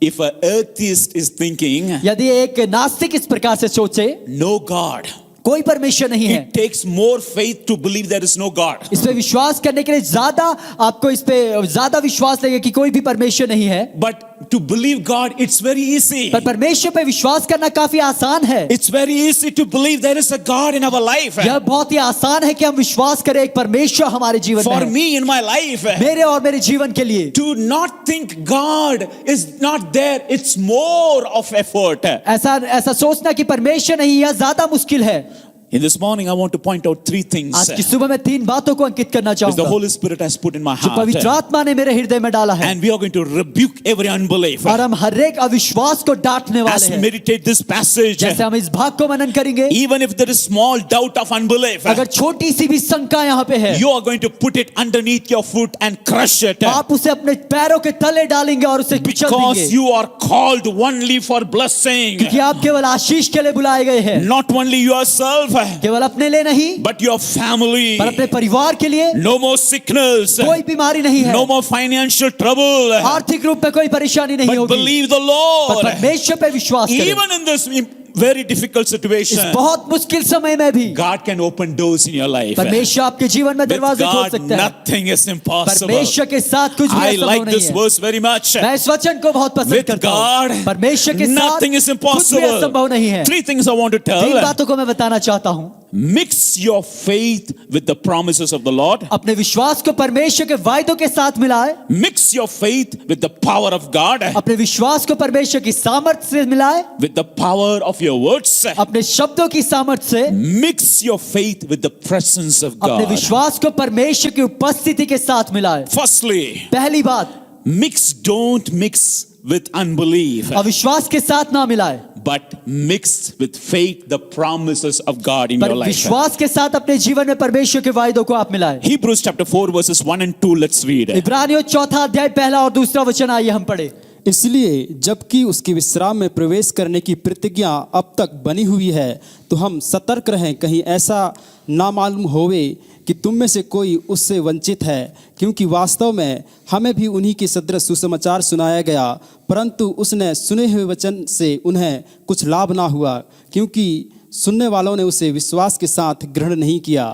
If an atheist is thinking, यदि एक नास्तिक इस प्रकार से सोचे no God, कोई परमेश्वर नहीं है, it takes more faith to believe there is no God. इस पे विश्वास करने के लिए ज्यादा आपको इस पे ज्यादा विश्वास लगेगा कि कोई भी परमेश्वर नहीं है। But to believe God, it's very easy. पर परमेश्वर पे विश्वास करना काफी आसान है। It's very easy to believe there is a God in our life. यह बहुत ही आसान है कि हम विश्वास करें एक परमेश्वर हमारे जीवन में For है। me in my life, मेरे और मेरे जीवन के लिए to not think God is not there, it's more of effort. ऐसा सोचना कि परमेश्वर नहीं, यह ज्यादा मुश्किल है। In this morning, I want to point out three things आज की सुबह मैं 3 बातों को अंकित करना which the चाहूंगा Holy Spirit has put in my जो heart. पवित्र आत्मा ने मेरे हृदय में डाला है And we are going to rebuke every unbelief. और हम हर एक अविश्वास को डांटने वाले As we हैं। meditate this passage, जैसे हम इस भाग को मनन करेंगे, even if there is small doubt of unbelief, अगर छोटी सी भी शंका यहाँ पे है, you are going to put it underneath your foot and crush it. आप उसे अपने पैरों के तले डालेंगे और उसे कुचल Because देंगे, you are called only for blessing. क्योंकि आप केवल आशीष के लिए बुलाए गए हैं। Not only yourself, केवल अपने लिए नहीं but your family. पर अपने परिवार के लिए। No more sickness. कोई बीमारी नहीं है, No more financial trouble. आर्थिक रूप में कोई परेशानी नहीं But होगी, believe the पर Lord. परमेश्वर पे विश्वास करें। Even in this very difficult इस situation, बहुत मुश्किल समय में भी God can open doors in your life. परमेश्वर आपके जीवन में With दरवाजे खोल God, सकता है। nothing is impossible. परमेश्वर के साथ कुछ भी I असंभव like नहीं this है। verse very much. मैं इस वचन को बहुत पसंद With करता God, हूँ। परमेश्वर के साथ nothing is कुछ भी impossible. असंभव नहीं है। Three things I want to तीन tell. बातों को मैं बताना चाहता हूँ। Mix your faith with the promises of the Lord. अपने विश्वास को परमेश्वर के वायदों के साथ मिलाए, Mix your faith with the power of God, अपने विश्वास को परमेश्वर की सामर्थ्य से मिलाए, with the power of your words. अपने शब्दों की सामर्थ्य से, Mix your faith with the presence of अपने God. विश्वास को परमेश्वर की उपस्थिति के साथ मिलाए। Firstly, पहली बात, don't mix with unbelief, अविश्वास के साथ ना मिलाए, but mix with faith the promises of God in पर your life. विश्वास के साथ अपने जीवन में परमेश्वर के वायदों को आप मिलाए। Hebrews chapter 4 verses 1 and 2, let's read. इब्रानियों 4 अध्याय पहला और दूसरा वचन आइए हम पढ़े। इसलिए जबकि उसके विश्राम में प्रवेश करने की प्रतिज्ञा अब तक बनी हुई है, तो हम सतर्क रहें, कहीं ऐसा ना मालूम होवे कि तुम में से कोई उससे वंचित है, क्योंकि वास्तव में हमें भी उन्हीं के सदृश सुसमाचार सुनाया गया, परंतु उसने सुने हुए वचन से उन्हें कुछ लाभ ना हुआ, क्योंकि सुनने वालों ने उसे विश्वास के साथ ग्रहण नहीं किया।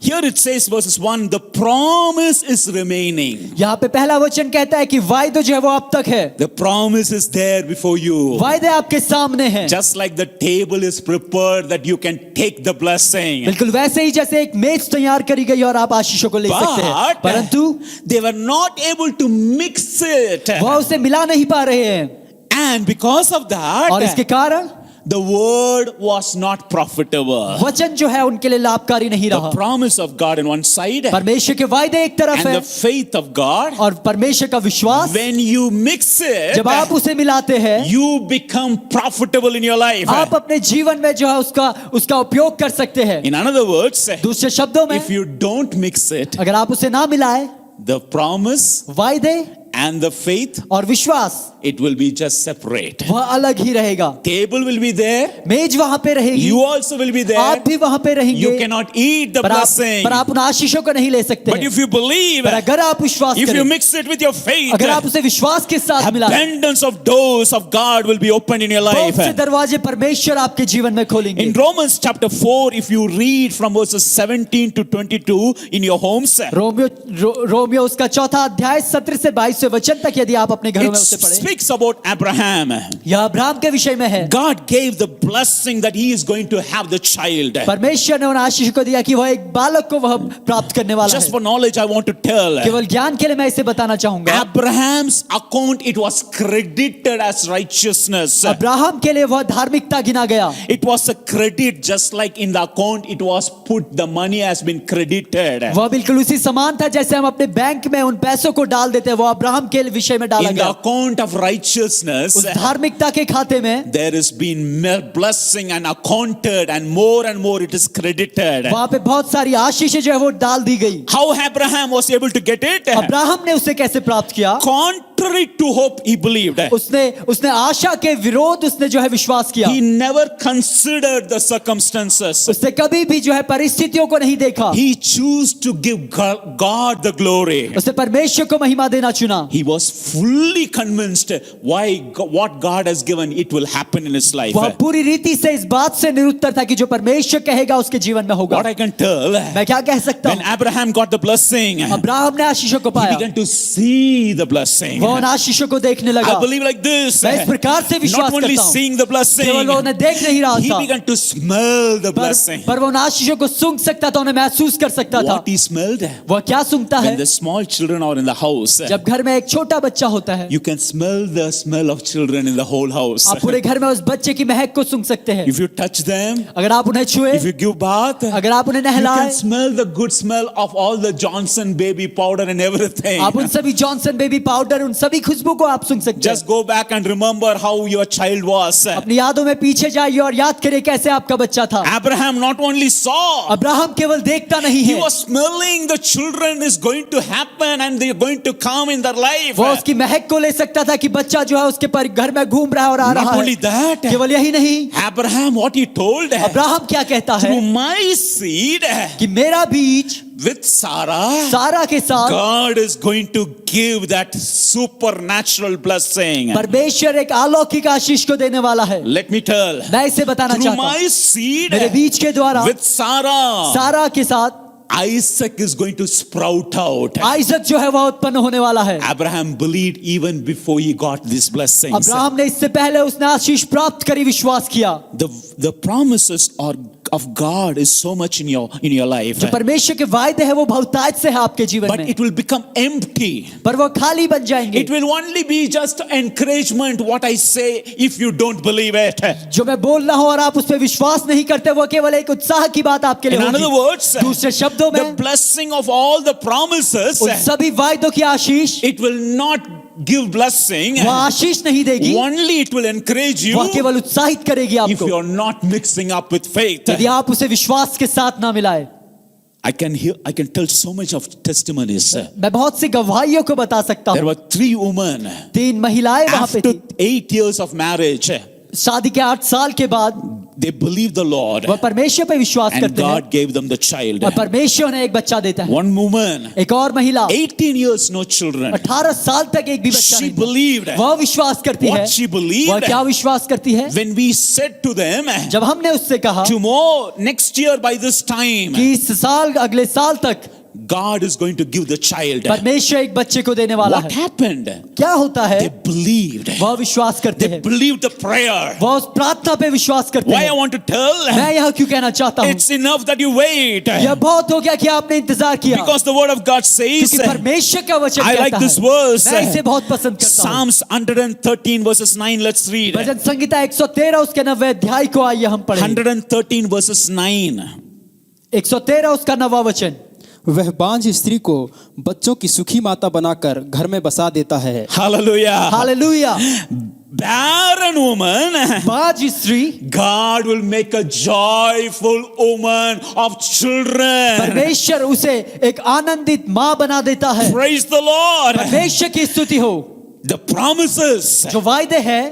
Here it says verses 1, the promise is remaining. यहाँ पे पहला वचन कहता है कि वायदा जो है वो अब तक है। The promise is there before you. वायदे आपके सामने हैं। Just like the table is prepared that you can take the blessing. बिल्कुल वैसे ही जैसे एक मेज तैयार करी गई और आप आशीषों को ले सकते हैं, But परंतु they were not able to mix it. वह उसे मिला नहीं पा रहे हैं, And because of और इसके that, कारण the word was not profitable. वचन जो है उनके लिए लाभकारी नहीं The रहा। promise of God on one side परमेश्वर के वायदे एक तरफ and है the faith of God. और परमेश्वर का विश्वास, When you mix it, जब आप उसे मिलाते हैं, you become profitable in your life. आप अपने जीवन में जो है उसका उपयोग कर सकते हैं। In other words, दूसरे शब्दों में, if you don't mix it, अगर आप उसे ना मिलाए, the promise वायदे and the faith, और विश्वास, it will be just separate. वह अलग ही रहेगा। Table will be there. मेज वहां पे रहेगी, You also will be there. आप भी वहां पे रहेंगे, You cannot eat the blessing. पर आप उन आशीषों को नहीं ले सकते But हैं। if you believe, पर अगर आप विश्वास if you करें, mix it with your faith, अगर आप उसे विश्वास के साथ मिलाएं, abundance of doors of God will be opened in your बहुत life. से दरवाजे परमेश्वर आपके जीवन में खोलेंगे। In Romans chapter 4, if you read from verses 17 to 22 in your homes, Romeo उसका 4 अध्याय 17 से 22 वचन तक यदि आप अपने घरों it में उसे पढ़ें, speaks about Abraham. यह अब्राहम के विषय में है। God gave the blessing that he is going to have the child. परमेश्वर ने उन आशीष को दिया कि वह एक बालक को वह प्राप्त करने वाला Just है। for knowledge, I want to tell. केवल ज्ञान के लिए मैं इसे बताना चाहूंगा, Abraham's account, it was credited as righteousness. Abraham के लिए वह धार्मिकता गिना गया। It was a credit, just like in the account it was put, the money has been credited. वह बिल्कुल उसी समान था जैसे हम अपने बैंक में उन पैसों को डाल देते हैं, वो अब्राहम के विषय में डाला In the गया। account of righteousness, उस धार्मिकता के खाते में there has been blessing and accounted, and more it is credited. वहां पे बहुत सारी आशीष जो है वो डाल दी गई। How Abraham was able to get it? Abraham ने उसे कैसे प्राप्त किया? Contrary to hope, he believed. उसने आशा के विरोध उसने जो है विश्वास किया। He never considered the circumstances. उसने कभी भी जो है परिस्थितियों को नहीं देखा। He chose to give God the glory. उसने परमेश्वर को महिमा देना चुना। He was fully convinced what God has given, it will happen in his life. वह पूरी रीति से इस बात से निरुत्तर था कि जो परमेश्वर कहेगा उसके जीवन में होगा। What I can tell, मैं क्या कह सकता when हूँ? Abraham got the blessing, he Abraham ने आशीषों को पाया, began to see the blessing. वह उन आशीषों को देखने लगा। I believe like this. मैं इस प्रकार से विश्वास Not only करता हूँ, seeing the blessing, केवल वो उन्हें देख नहीं रहा he था, began to smell the blessing. पर वो उन आशीषों को सूंघ सकता था, उन्हें महसूस कर सकता था। What he smelled? वह क्या सूंघता है? When the small children are in the house, जब घर में एक छोटा बच्चा होता है, you can smell the smell of children in the whole house. आप पूरे घर में उस बच्चे की महक को सूंघ सकते हैं। If you touch them, अगर आप उन्हें छुए, if you give bath, अगर आप उन्हें you नहलाए, can smell the good smell of all the Johnson baby powder and everything. आप उन सभी जॉनसन बेबी पाउडर, उन सभी खुशबू को आप सुन सकते Just हैं। go back and remember how your child was. अपनी यादों में पीछे जाइए और याद करिए कैसे आपका बच्चा था। Abraham not only saw, Abraham केवल देखता नहीं he है, was smelling the children is going to happen and they're going to come in their life. वो उसकी महक को ले सकता था कि बच्चा जो है उसके पर घर में घूम रहा है और आ Not रहा only है। that, केवल यही नहीं, Abraham what he told, Abraham क्या कहता है through my seed कि मेरा बीज with Sarah, सारा के साथ God is going to give that supernatural blessing. परमेश्वर एक अलौकिक आशीष को देने वाला है। Let me tell, मैं इसे बताना through चाहता हूँ, my seed मेरे बीज के द्वारा with Sarah, सारा के साथ Isaac is going to sprout out. Isaac जो है वह उत्पन्न होने वाला है। Abraham believed even before he got these blessings. Abraham ने इससे पहले उसने आशीष प्राप्त करी विश्वास किया। The promises are of God is so much in your life, जो परमेश्वर के वायदे हैं वो बहुतायत से है आपके जीवन but में, it will become empty. पर वो खाली बन जाएंगे। It will only be just encouragement what I say if you don't believe it. जो मैं बोल रहा हूँ और आप उस पर विश्वास नहीं करते, वो केवल एक उत्साह की बात आपके लिए In other होगी। words, दूसरे शब्दों the में blessing of all the promises, उन सभी वायदों की आशीष it will not give blessing. वो आशीष नहीं देगी, Only it will encourage you वह केवल उत्साहित करेगी if आपको, you are not mixing up with faith. यदि आप उसे विश्वास के साथ ना मिलाए। I can tell so much of testimonies. मैं बहुत सी गवाहियों को बता सकता There हूँ। were 3 women 3 महिलाएं वहां पे after थी, 8 years of marriage. शादी के 8 साल के बाद They believed the Lord वह परमेश्वर पे विश्वास and करते हैं God gave them the child. और परमेश्वर ने एक बच्चा देता है। One woman, एक और महिला 18 years no children. 18 साल तक एक भी बच्चा She नहीं था। believed. वह विश्वास करती What है। she believed? वह क्या विश्वास करती है? When we said to them, जब हमने उससे कहा tomorrow, next year by this time, कि इस साल अगले साल तक God is going to give the child. परमेश्वर एक बच्चे को देने वाला What है, happened? क्या होता है? They believed. वह विश्वास करते They हैं, believed the prayer. वह उस प्रार्थना पे विश्वास करते Why I हैं। want to tell? मैं यह क्यों कहना चाहता हूँ, It's enough that you wait. यह बहुत हो गया कि आपने इंतजार किया, Because the word of God says, क्योंकि परमेश्वर का वचन I like कहता this है। verse. मैं इसे बहुत पसंद करता हूँ। Psalms 113 verses 9. Let's read. भजन संगीता 113 उसके 9वें अध्याय को आइए हम पढ़ें। 113 verses 9. 113 उसका 9वां वचन। वह बांझ स्त्री को बच्चों की सुखी माता बनाकर घर में बसा देता है। Hallelujah. हालेलुया। Barren woman, बांझ स्त्री God will make a joyful woman of children. परमेश्वर उसे एक आनंदित माँ बना देता है। Praise the Lord. परमेश्वर की स्तुति हो। The promises, जो वायदे हैं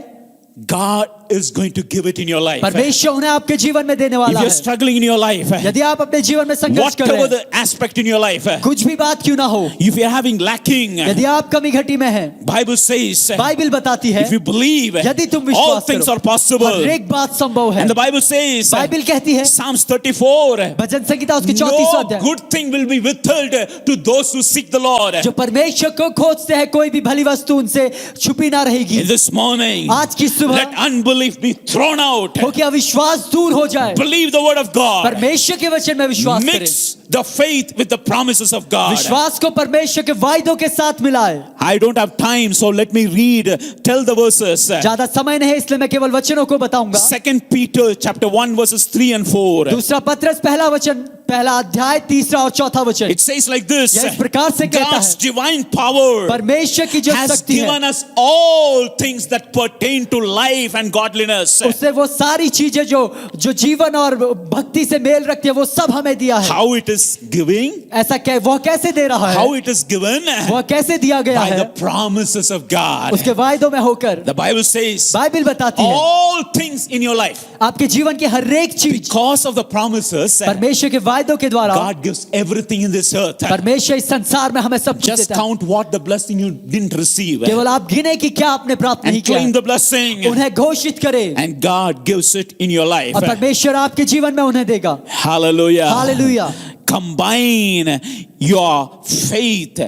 God is going to give it in your life. परमेश्वर उन्हें आपके जीवन में देने If वाला you're है। struggling in your life, यदि आप अपने जीवन में संघर्ष कर रहे whatever हैं, the aspect in your life, कुछ भी बात क्यों ना हो, if you're having lacking, यदि आप कमी घटी में हैं, Bible says, बाइबल बताती है if you believe, यदि तुम all विश्वास things करो, are possible. हर एक बात संभव है। And the Bible says, Bible कहती है, Psalms 34, भजन संगीता उसकी 34 no अध्याय, good thing will be withheld to those who seek the Lord. जो परमेश्वर को खोजते हैं कोई भी भली वस्तु उनसे छुपी ना रहेगी। This morning, आज की let सुबह unbelief be thrown out. हो कि अविश्वास दूर हो जाए, Believe the word of God. परमेश्वर के वचन में विश्वास करें, Mix the faith with the promises of God. विश्वास को परमेश्वर के वायदों के साथ मिलाए। I don't have time, so let me read. Tell the verses. ज्यादा समय नहीं है इसलिए मैं केवल वचनों को बताऊंगा। 2 Peter chapter 1 verses 3 and 4. दूसरा पत्रस पहला वचन, पहला अध्याय 3 और 4 वचन, It says like this. यह इस प्रकार से कहता God's है, divine power परमेश्वर की जो has शक्ति है given us all things that pertain to life and godliness. उससे वो सारी चीजें जो जीवन और भक्ति से मेल रखती है वो सब हमें दिया है। How it is giving? ऐसा वह कैसे दे रहा है, How it is given? वह कैसे दिया गया By है, the promises of God. उसके वायदों में होकर। The Bible says बाइबल बताती है all things in your life, आपके जीवन की हर एक चीज because of the promises, परमेश्वर के वायदों के द्वारा, God gives everything in this earth. परमेश्वर इस संसार में हमें सब कुछ Just देता है। count what the blessing you didn't receive केवल आप गिने कि क्या आपने प्राप्त नहीं and किया claim है, the blessing, उन्हें घोषित करें and God gives it in your life. और परमेश्वर आपके जीवन में उन्हें देगा। Hallelujah. Hallelujah. Combine your faith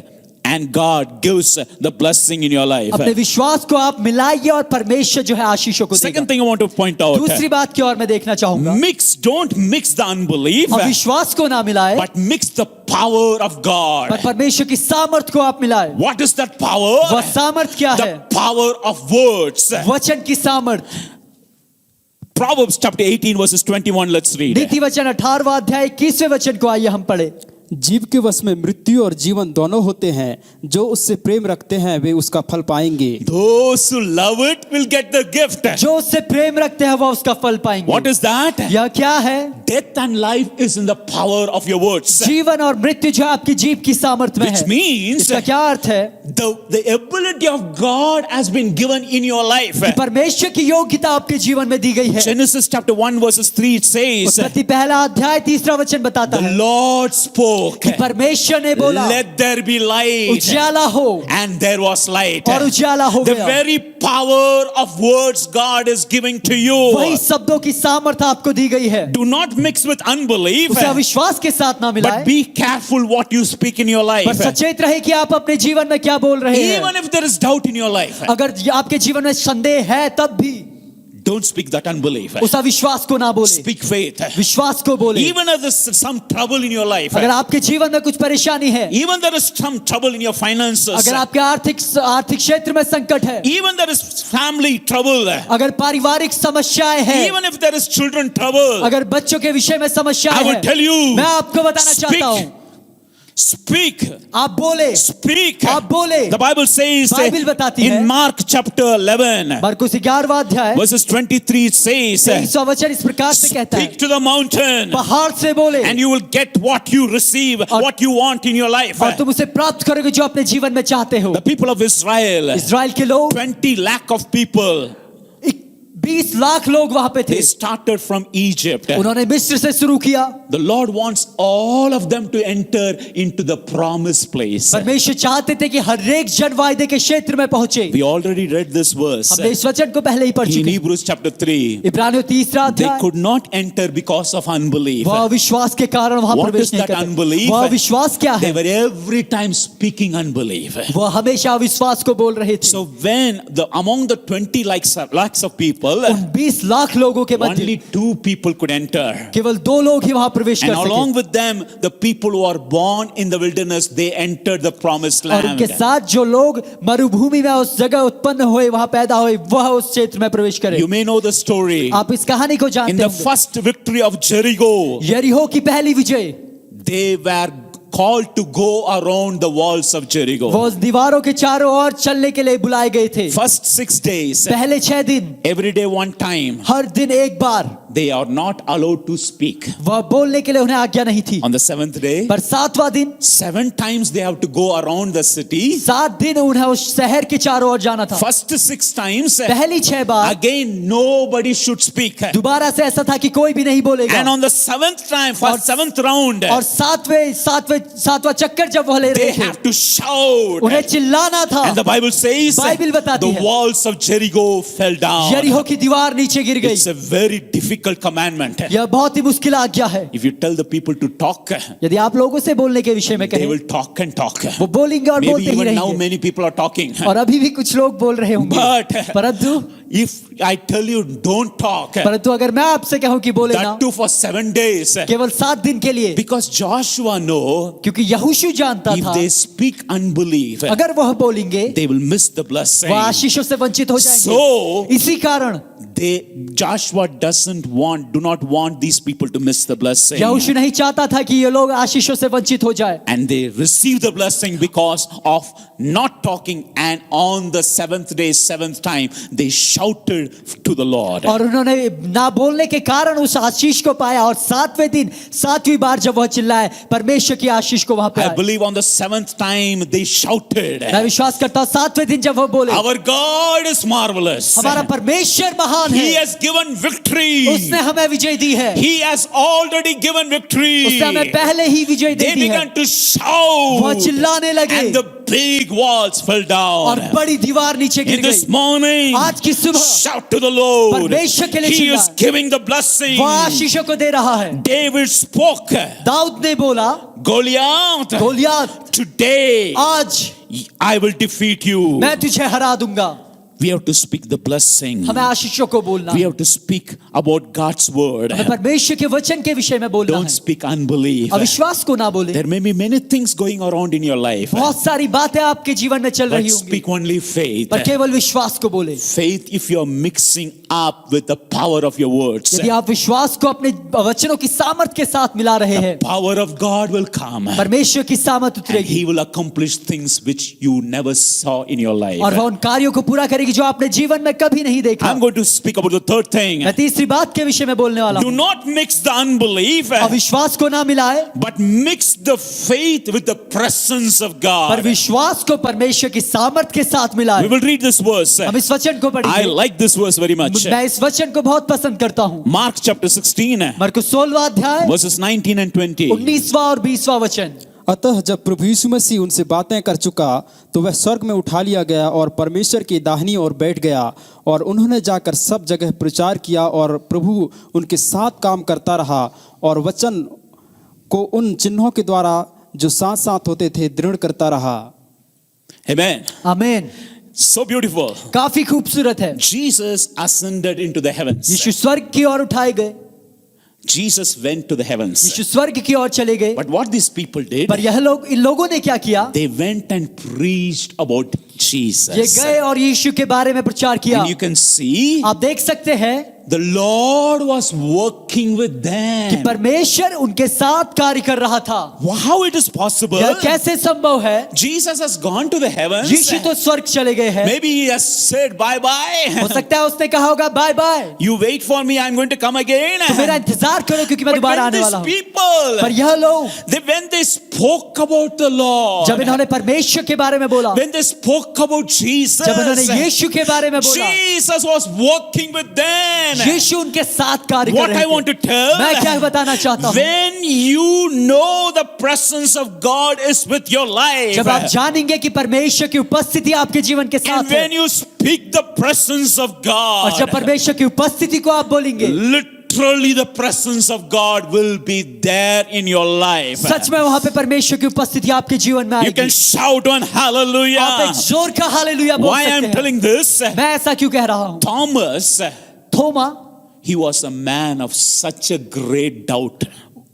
and God gives the blessing in your life. अपने विश्वास को आप मिलाइए और परमेश्वर जो है आशीषों को देगा। Second thing I want to point out, दूसरी बात की ओर मैं देखना चाहूंगा, don't mix the unbelief, और विश्वास को ना मिलाए but mix the power of पर God. परमेश्वर की सामर्थ को आप मिलाए। What is that power? वह सामर्थ क्या है? The power of words. वचन की सामर्थ। Proverbs chapter 18 verses 21. Let's read. नीति वचन 18वां अध्याय 21वें वचन को आइए हम पढ़े। जीव के वश में मृत्यु और जीवन दोनों होते हैं, जो उससे प्रेम रखते हैं वे उसका फल पाएंगे। Those who love it will get the gift. जो उससे प्रेम रखते हैं वह उसका फल पाएंगे। What is that? यह क्या है? Death and life is in the power of your words. जीवन और मृत्यु जो आपकी जीभ की सामर्थ्य में Which है। means इसका क्या अर्थ है? the ability of God has been given in your life. कि परमेश्वर की योग्यता आपके जीवन में दी गई है। Genesis chapter 1 verses 3 it says, उत्पत्ति पहला अध्याय 3 वचन बताता the है Lord spoke, कि परमेश्वर ने बोला let there be light, उजाला हो, and there was light. और उजाला हो The गया। very power of words God is giving to you. वही शब्दों की सामर्थ्य आपको दी गई है। Do not mix with unbelief, उसे अविश्वास के साथ ना but मिलाएं, be careful what you speak in your life. पर सचेत रहे कि आप अपने जीवन में क्या बोल रहे हैं। Even if there is doubt in your life, अगर आपके जीवन में संदेह है तब भी don't speak that unbelief. उस अविश्वास को ना बोले, Speak faith. विश्वास को बोले। Even if there's some trouble in your life, अगर आपके जीवन में कुछ परेशानी है, even there is some trouble in your finances, अगर आपके आर्थिक क्षेत्र में संकट है, even there is family trouble, अगर पारिवारिक समस्याएं हैं, even if there is children trouble, अगर बच्चों के विषय में समस्याएं I will हैं, tell you, मैं आपको बताना चाहता हूँ, speak. आप बोले, Speak. आप बोले। The Bible says बाइबिल बताती है, in Mark chapter 11 मरकुस 11वां अध्याय verses 23 it says, 23वां वचन इस प्रकार से कहता है, speak to the mountain पहाड़ से बोले and you will get what you receive, what you want in your life. और तुम उसे प्राप्त करोगे जो अपने जीवन में चाहते हो। The people of Israel, इस्राएल के लोग 20 lakh of people, 20 लाख लोग वहां पे थे। they started from Egypt. उन्होंने मिस्र से शुरू किया। The Lord wants all of them to enter into the promised place. परमेश्वर चाहते थे कि हर एक जन वायदे के क्षेत्र में पहुंचे। We already read this verse हमने इस वचन को पहले ही पढ़ in चुके हैं। Hebrews chapter 3. इब्रानियों 3 They अध्याय, could not enter because of unbelief. वह विश्वास के कारण वहां What प्रवेश is नहीं that करते। unbelief? वह विश्वास क्या They है? were every time speaking unbelief. वह हमेशा विश्वास को बोल रहे थे। So when among the 20 lakhs of people, उन 20 लाख लोगों के मध्य only 2 people could enter. केवल 2 लोग ही वहां प्रवेश And कर along सके। with them, the people who are born in the wilderness, they entered the promised और उनके land. साथ जो लोग मरुभूमि में उस जगह उत्पन्न हुए, वहां पैदा हुए, वह उस क्षेत्र में प्रवेश करे। You may know the story. आप इस कहानी को In जानते the होंगे। first victory of Jericho, यरीहो की पहली विजय, they were called to go around the walls of Jericho. वो उस दीवारों के चारों ओर चलने के लिए बुलाए गए थे। First 6 days, पहले 6 दिन, every day one time, हर दिन एक बार, they are not allowed to speak. वह बोलने के लिए उन्हें आज्ञा नहीं थी। On the 7th day, पर 7वां दिन, 7 times they have to go around the city. 7 दिन उन्हें उस शहर के चारों ओर जाना था। First 6 times, पहली 6 बार again nobody should speak. दोबारा से ऐसा था कि कोई भी नहीं बोलेगा। And on the 7th time, for 7th round, और 7वां चक्कर जब वह ले they रहे थे, have to shout. उन्हें चिल्लाना था। And the Bible says, Bible बताती the है, walls of Jericho fell down. यरीहो की दीवार नीचे गिर गई। It's a very difficult commandment. यह बहुत ही मुश्किल आज्ञा है। If you tell the people to talk, यदि आप लोगों से बोलने के विषय में they कहें, will talk and talk. वो बोलेंगे और Maybe बोलते ही even now रहेंगे। many people are talking. और अभी भी कुछ लोग बोल रहे होंगे। But परंतु if I tell you don't talk, परंतु अगर मैं आपसे कहूं कि बोले ना, that too for 7 days, केवल 7 दिन के लिए, because Joshua know क्योंकि यहोशू जानता if था they speak unbelief, अगर वह बोलेंगे they will miss the blessing. वह आशीषों से वंचित हो जाएंगे। So इसी कारण Joshua do not want these people to miss the blessing. यहोशू नहीं चाहता था कि ये लोग आशीषों से वंचित हो जाए। And they received the blessing because of not talking. And on the 7th day, 7th time, they shouted to the Lord. और उन्होंने ना बोलने के कारण उस आशीष को पाया, और 7वें दिन 7वीं बार जब वह चिल्लाए, परमेश्वर की आशीष को वहां पे I आए। believe on the 7th time they shouted, मैं विश्वास करता हूं 7वें दिन जब वह बोले, our God is marvelous. हमारा परमेश्वर महान He है, has given victory. उसने हमें विजय दी है, He has already given victory. उसने हमें पहले ही विजय दे They दी है। began to shout. वह चिल्लाने लगे And the big walls fell और down. बड़ी दीवार नीचे गिर In this गई। morning, आज की सुबह shout to the Lord. परमेश्वर के लिए He is चिल्लाए। giving the blessing. वह आशीषों को दे रहा है। David spoke. दाऊद ने बोला, Goliath, गोलियात, today आज I will defeat you. मैं तुझे हरा दूंगा। We have to speak the blessing. हमें आशीषों को बोलना We है। have to speak about God's word. हमें परमेश्वर के वचन के विषय में बोलना Don't है। speak unbelief. अविश्वास को ना बोले। There may be many things going around in your life, बहुत सारी बातें आपके जीवन में चल but रही होंगी, speak only faith. पर केवल विश्वास को बोले। Faith, if you are mixing up with the power of your words, यदि आप विश्वास को अपने वचनों की सामर्थ के साथ मिला रहे हैं, power of God will come. परमेश्वर की सामर्थ And उतरेगी he will accomplish things which you never saw in your life. और वह उन कार्यों को पूरा करेगी जो आपने जीवन में कभी नहीं देखा। I'm going to speak about the third thing. मैं तीसरी बात के विषय में बोलने वाला Do हूँ। not mix the unbelief, अविश्वास को ना मिलाए, but mix the faith with the presence of पर God. विश्वास को परमेश्वर की सामर्थ के साथ मिलाए। We will read this verse. हम इस वचन को I पढ़ेंगे। like this verse very much. मैं इस वचन को बहुत पसंद करता हूँ। Mark chapter 16, मरकुस 16वां अध्याय verses 19 and 20. 19वां और 20वां वचन। अतः जब प्रभु यीशु मसीह उनसे बातें कर चुका तो वह स्वर्ग में उठा लिया गया और परमेश्वर की दाहिनी ओर बैठ गया, और उन्होंने जाकर सब जगह प्रचार किया और प्रभु उनके साथ काम करता रहा और वचन को उन चिन्हों के द्वारा जो साथ साथ होते थे दृढ़ करता रहा। Amen. आमीन। So beautiful. काफी खूबसूरत है। Jesus ascended into the heavens. यीशु स्वर्ग की ओर उठाए गए, Jesus went to the heavens. यीशु स्वर्ग की ओर चले गए। But what these people did, पर यह लोग, इन लोगों ने क्या किया? they went and preached about ये Jesus. गए और यीशु के बारे में प्रचार किया। And you can see आप देख सकते हैं the Lord was working with कि them. परमेश्वर उनके साथ कार्य कर रहा था। How it is possible? यह कैसे संभव है? Jesus has gone to the heavens. यीशु तो स्वर्ग चले गए हैं। Maybe he has said bye हो bye. सकता है उसने कहा होगा bye bye, You wait for me, I'm going to come again. तो मेरा इंतजार करो क्योंकि मैं But दोबारा when आने these वाला हूँ। people, पर यह लोग when they spoke about the Lord, जब इन्होंने परमेश्वर के बारे में बोला, when they spoke about Jesus, जब इन्होंने यीशु के बारे में बोला, Jesus was working with them. यीशु उनके साथ कार्य कर What रहे I want थे। to tell, मैं क्या बताना चाहता हूँ, when you know the presence of God is with your life, जब आप जानेंगे कि परमेश्वर की उपस्थिति आपके जीवन के and साथ है, when you speak the presence of और जब God, परमेश्वर की उपस्थिति को आप बोलेंगे, literally the presence of God will be there in your life. सच में वहां पे परमेश्वर की उपस्थिति आपके जीवन में You can आएगी। shout on आप एक hallelujah. जोर का हालेलुया बोल Why I am सकते हैं। telling this? मैं ऐसा क्यों कह रहा हूँ? Thomas, Thoma, he was a man of such a great doubt.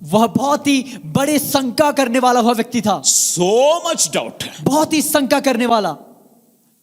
वह बहुत ही बड़े शंका करने वाला वह व्यक्ति था, So much doubt. बहुत ही शंका करने वाला।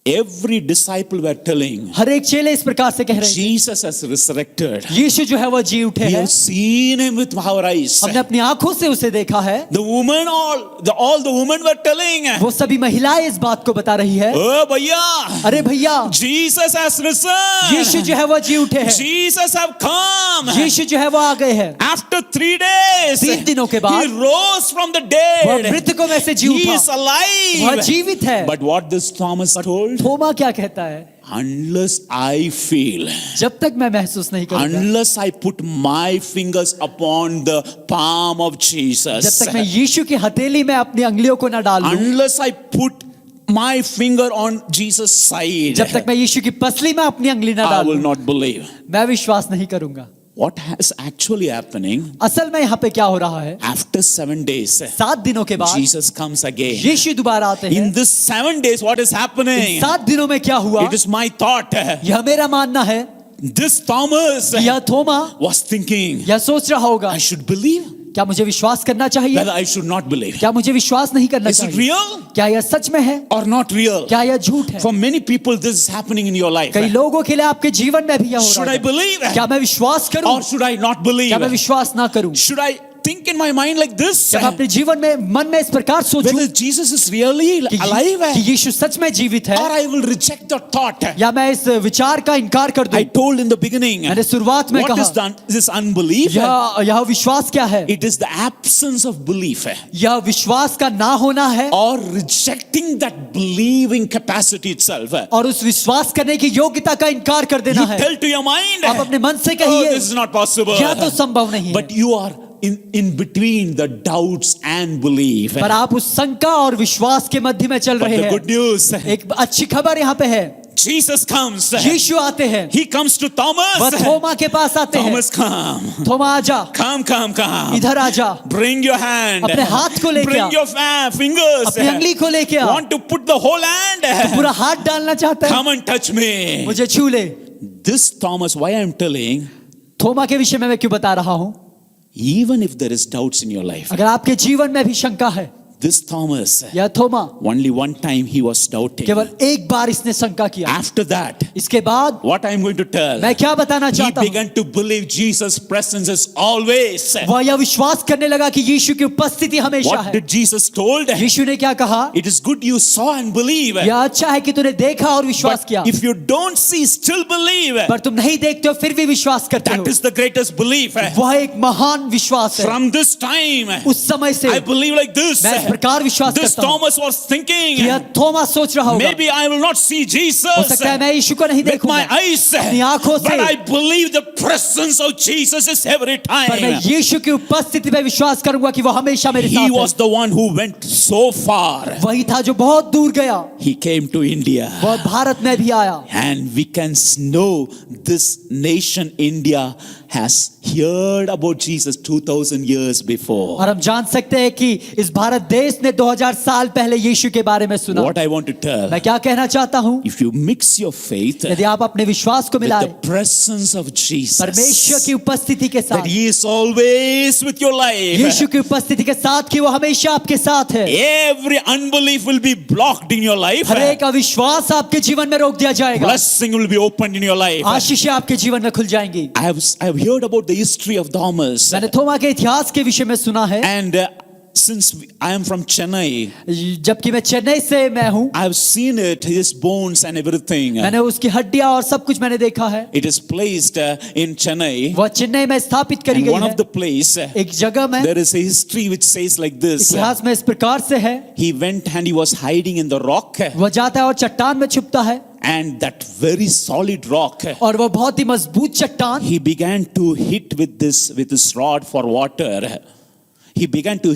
Every disciple were telling, हर एक चेले इस प्रकार से कह रहे हैं, Jesus has resurrected. यीशु जो है वह जी उठे We हैं, have seen him with our eyes. हमने अपनी आंखों से उसे देखा है। The woman, all the women were telling, वो सभी महिलाएं इस बात को बता रही है, oh भैया, अरे भैया, Jesus has यीशु risen. जो है वह जी उठे हैं, Jesus have come. यीशु जो है वह आ गए हैं। After 3 days, 3 दिनों के बाद he rose from the वह dead. मृतकों में से जी He उठा, is alive. वह जीवित है। But what this Thomas told? थोमा क्या कहता है? Unless I feel, जब तक मैं महसूस नहीं करूंगा, unless I put my fingers upon the palm of Jesus, जब तक मैं यीशु की हथेली में अपनी अंगुलियों को न डाल लूं, unless I put my finger on Jesus' side, जब तक मैं यीशु की पसली में अपनी अंगुली न I डाल will लूं, not believe. मैं विश्वास नहीं करूंगा। What is actually happening? असल में यहाँ पे क्या हो रहा है? After 7 days, 7 दिनों के बाद Jesus comes again. यीशु दोबारा आते हैं। In this 7 days, what is happening? 7 दिनों में क्या हुआ? It is my thought. यह मेरा मानना है, This Thomas यह थोमा was thinking, यह सोच रहा होगा, I should believe, क्या मुझे विश्वास करना चाहिए? whether I should not believe. क्या मुझे विश्वास नहीं करना Is it चाहिए? real क्या यह सच में है? or not real? क्या यह झूठ है? For many people, this is happening in your life. कई लोगों के लिए आपके जीवन में भी यह हो Should रहा I है। believe क्या मैं विश्वास करूं? or should I not believe? क्या मैं विश्वास ना करूं? Should I think in my mind like this? क्या मैं अपने जीवन में मन में इस प्रकार सोचूं Whether Jesus is really कि alive यीशु सच में जीवित है, or I will reject the thought. या मैं इस विचार का इनकार कर दूं? I told in the beginning, मैंने शुरुआत में what कहा, is done? This unbelief. यह विश्वास क्या है? It is the absence of belief यह विश्वास का ना होना है or rejecting that believing capacity itself. और उस विश्वास करने की योग्यता का इनकार कर देना You है। tell to your mind, आप अपने मन से oh, कहिए, this is not possible. यह तो संभव नहीं है। But you are in between the doubts and belief. पर आप उस शंका और विश्वास के मध्य में चल But रहे the हैं। good news, एक अच्छी खबर यहाँ पे है, Jesus comes. यीशु आते हैं, He comes to Thomas. वह थोमा के पास आते हैं। Thomas, come. थोमा आजा, Come. इधर आजा, Bring your hand. अपने हाथ को लेके आ, Bring your fingers. अपनी अंगली को लेके आ, Want to put the whole hand. पूरा हाथ डालना चाहता है, Come and touch me. मुझे छू ले। This Thomas, why I am telling, थोमा के विषय में मैं क्यों बता रहा हूं? even if there is doubts in your life, अगर आपके जीवन में भी शंका है, this Thomas, यह थोमा only one time he was doubting. केवल एक बार इसने शंका किया। After that, इसके बाद what I am going to tell, मैं क्या बताना he चाहता हूं? began to believe Jesus' presence is always. वह यह विश्वास करने लगा कि यीशु की उपस्थिति हमेशा What है। did Jesus told? यीशु ने क्या कहा? It is good you saw and believe. यह अच्छा है कि तूने देखा और विश्वास But किया, if you don't see, still believe. पर तुम नहीं देखते हो फिर भी विश्वास करते That हो। is the greatest belief. वह एक महान विश्वास है। From this time, उस समय से I believe like this. मैं इस प्रकार विश्वास This करता हूं Thomas was thinking, कि यह थोमा सोच रहा होगा, maybe I will not see हो Jesus सकता है मैं यीशु को नहीं with my देखूंगा eyes, अपनी आंखों से, but I believe the presence of Jesus is every पर मैं time. यीशु की उपस्थिति पे विश्वास करूंगा कि वह हमेशा मेरे He साथ was है। the one who went so far. वही था जो बहुत दूर गया, He came to India. वह भारत में भी आया। And we can know this nation, India, has heard about Jesus 2000 years before. और हम जान सकते हैं कि इस भारत देश ने 2000 साल पहले यीशु के बारे में सुना। What I want to tell, मैं क्या कहना चाहता हूँ, if you mix your faith with यदि आप अपने विश्वास को मिलाएं the presence of परमेश्वर Jesus, की उपस्थिति के that साथ, He is always with your life, यीशु की उपस्थिति के साथ कि वो हमेशा आपके साथ है, every unbelief will be blocked in your life. हर एक अविश्वास आपके जीवन में रोक दिया जाएगा, Blessing will be opened in your life. आशीषें आपके जीवन में खुल जाएंगी। I have heard about the history of Thomas. मैंने थोमा के इतिहास के विषय में सुना है, And since I am from Chennai, जबकि मैं चेन्नई से मैं हूँ, I have seen it, his bones and everything. मैंने उसकी हड्डियां और सब कुछ मैंने देखा है। It is placed in Chennai. वह चेन्नई में स्थापित करी And गई one है। of the place, एक जगह में there is a history which says like this. इतिहास में इस प्रकार से है, He went and he was hiding in the rock. वह जाता है और चट्टान में छुपता है, And that very solid rock, और वह बहुत ही मजबूत चट्टान, he began to hit with this rod for water. He began to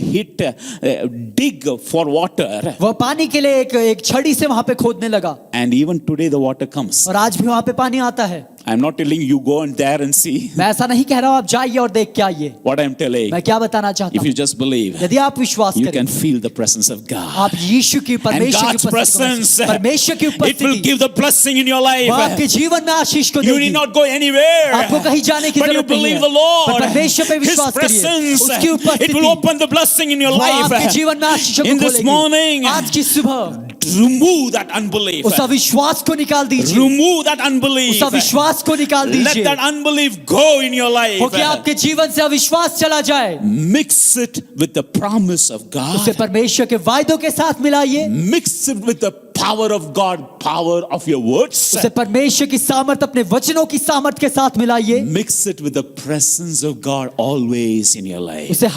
dig for water. वह पानी के लिए एक छड़ी से वहां पे खोदने लगा, And even today the water comes. और आज भी वहां पे पानी आता है। I'm not telling you go and there and see. मैं ऐसा नहीं कह रहा हूं आप जाइए और देख के आइए, What I'm telling, मैं क्या बताना चाहता if you हूं, just believe, यदि आप विश्वास you करें, can feel the presence of God. आप यीशु की And परमेश्वर God's की उपस्थिति presence, को- परमेश्वर की it will उपस्थिति give the blessing in your वह life. आपके जीवन में आशीष को You देगी। need not go anywhere. आपको कहीं जाने की But you जरूरत नहीं believe है, the Lord. पर परमेश्वर पे His विश्वास करिए, presence, उसकी it उपस्थिति will open the blessing in your वह life. आपके जीवन में आशीषों को In this खोलेगी। morning, आज की सुबह remove that unbelief. उस अविश्वास को निकाल दीजिए, Remove that unbelief. उस अविश्वास को निकाल Let दीजिए, that unbelief go in your life. हो कि आपके जीवन से अविश्वास चला जाए, Mix it with the promise of उसे God. परमेश्वर के वायदों के साथ मिलाइए, Mix it with the power of God, power of your words. उसे परमेश्वर की सामर्थ अपने वचनों की सामर्थ के साथ मिलाइए, Mix it with the presence of God always in your life. उसे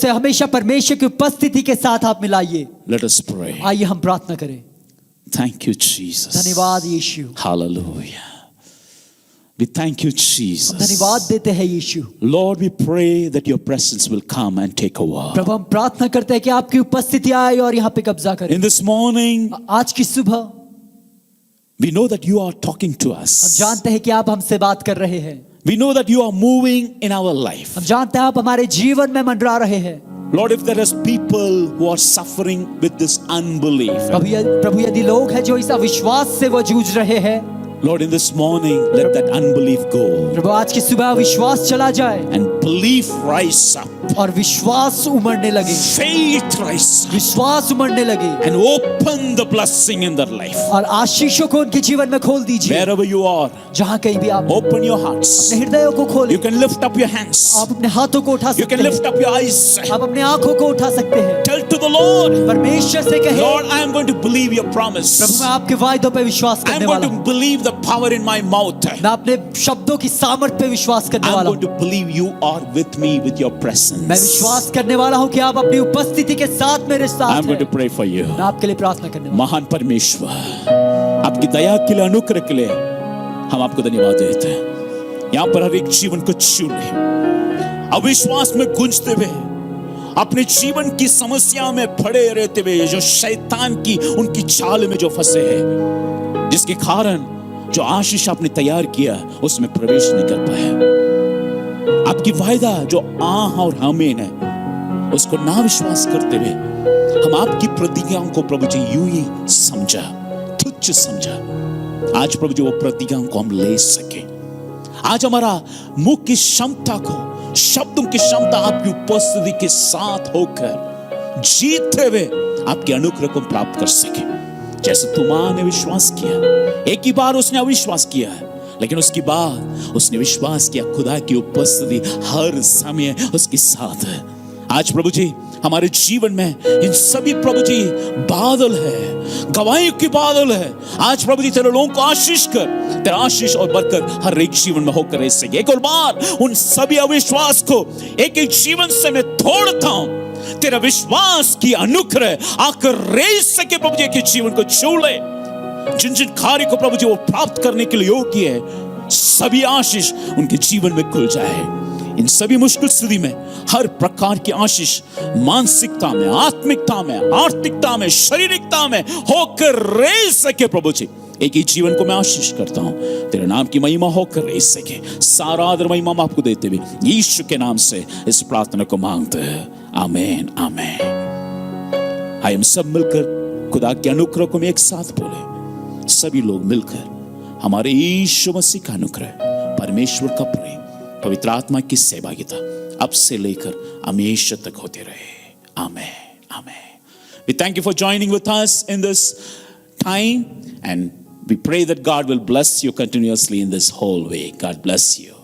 हमेशा परमेश्वर की उपस्थिति के साथ आप मिलाइए। Let us pray. आइए हम प्रार्थना करें। Thank you, Jesus. धन्यवाद यीशु, Hallelujah. We thank you, Jesus. धन्यवाद देते हैं यीशु। Lord, we pray that your presence will come and take over. प्रभु हम प्रार्थना करते हैं कि आपकी उपस्थिति आए और यहाँ पे कब्जा करे। In this morning, आज की सुबह we know that you are talking to हम us. जानते हैं कि आप हमसे बात कर रहे हैं, We know that you are moving in our life. हम जानते हैं आप हमारे जीवन में मंडरा रहे हैं। Lord, if there is people who are suffering with this unbelief, प्रभु यदि लोग हैं जो इस अविश्वास से वो जूझ रहे हैं, Lord, in this morning, let that unbelief go प्रभु आज की सुबह विश्वास चला जाए and belief rise up. और विश्वास उमड़ने लगे, Faith rise up विश्वास उमड़ने लगे and open the blessing in their life. और आशीषों को उनके जीवन में खोल दीजिए। Wherever you are, जहाँ कहीं भी आप open your hearts. अपने हृदयों को खोलें, You can lift up your hands. आप अपने हाथों को उठा You सकते can lift हैं, up your eyes. आप अपने आंखों को उठा सकते हैं, Tell to the Lord, परमेश्वर से कहें, Lord, I am going to believe your Prabhu promise. मैं आपके वायदों पे विश्वास I am करने going वाला to हूँ, believe the power in my mouth. मैं अपने शब्दों की सामर्थ पे विश्वास करने I am वाला going हूँ, to believe you are with me with your मैं presence. विश्वास करने वाला हूँ कि आप अपनी उपस्थिति के साथ मेरे I am साथ going to हैं। pray for you. मैं आपके लिए प्रार्थना करने वाला महान परमेश्वर, आपकी दया के लिए, अनुग्रह के लिए हम आपको धन्यवाद देते हैं। यहाँ पर हर एक जीवन को छू ले, अविश्वास में गूंजते हुए अपने जीवन की समस्या में पड़े रहते हुए जो शैतान की उनकी चाल में जो फंसे हैं, जिसके कारण जो आशीष आपने तैयार किया उसमें प्रवेश नहीं कर पाया। आपकी वायदा जो आह और आमीन है उसको ना विश्वास करते हुए हम आपकी प्रतिज्ञाओं को प्रभु जी यूं ही समझा, तुच्छ समझा। आज प्रभु जी वो प्रतिज्ञाओं को हम ले सके। आज हमारा मुख की क्षमता को, शब्दों की क्षमता आपकी उपस्थिति के साथ होकर जीते हुए आपके अनुग्रह को प्राप्त कर सके। जैसे तुमा ने विश्वास किया, एक ही बार उसने अविश्वास किया है, लेकिन उसके बाद उसने विश्वास किया खुदा की उपस्थिति हर समय उसके साथ है। आज प्रभु जी हमारे जीवन में इन सभी प्रभु जी बादल है, गवाही की बादल है। आज प्रभु जी तेरे लोगों को आशीष कर, तेरा आशीष और बरकत हर एक जीवन में होकर रह सके। एक और बार उन सभी अविश्वास को एक एक जीवन से मैं तोड़ता हूं। तेरा विश्वास की अनुग्रह आकर रह सके प्रभु जी के जीवन को छू ले। जिन जिन कार्य को प्रभु जी वो प्राप्त करने के लिए योग्य है, सभी आशीष उनके जीवन में खुल जाए। इन सभी मुश्किल स्थिति में हर प्रकार की आशीष मानसिकता में, आत्मिकता में, आर्थिकता में, शारीरिकता में होकर रह सके। प्रभु जी एक ही जीवन को मैं आशीष करता हूं, तेरे नाम की महिमा होकर रह सके। सारा आदर महिमा हम आपको देते हुए यीशु के नाम से इस प्रार्थना को मांगते हैं। आमीन, आमीन। आइए हम सब मिलकर खुदा के अनुग्रह को एक साथ बोले। सभी लोग मिलकर हमारे यीशु मसीह का अनुग्रह, परमेश्वर का प्रेम, पवित्र आत्मा की सहभागिता अब से लेकर हमेशा तक होते रहे। आमीन, आमीन। We thank you for joining with us in this time, and we pray that God will bless you continuously in this whole week. God bless you.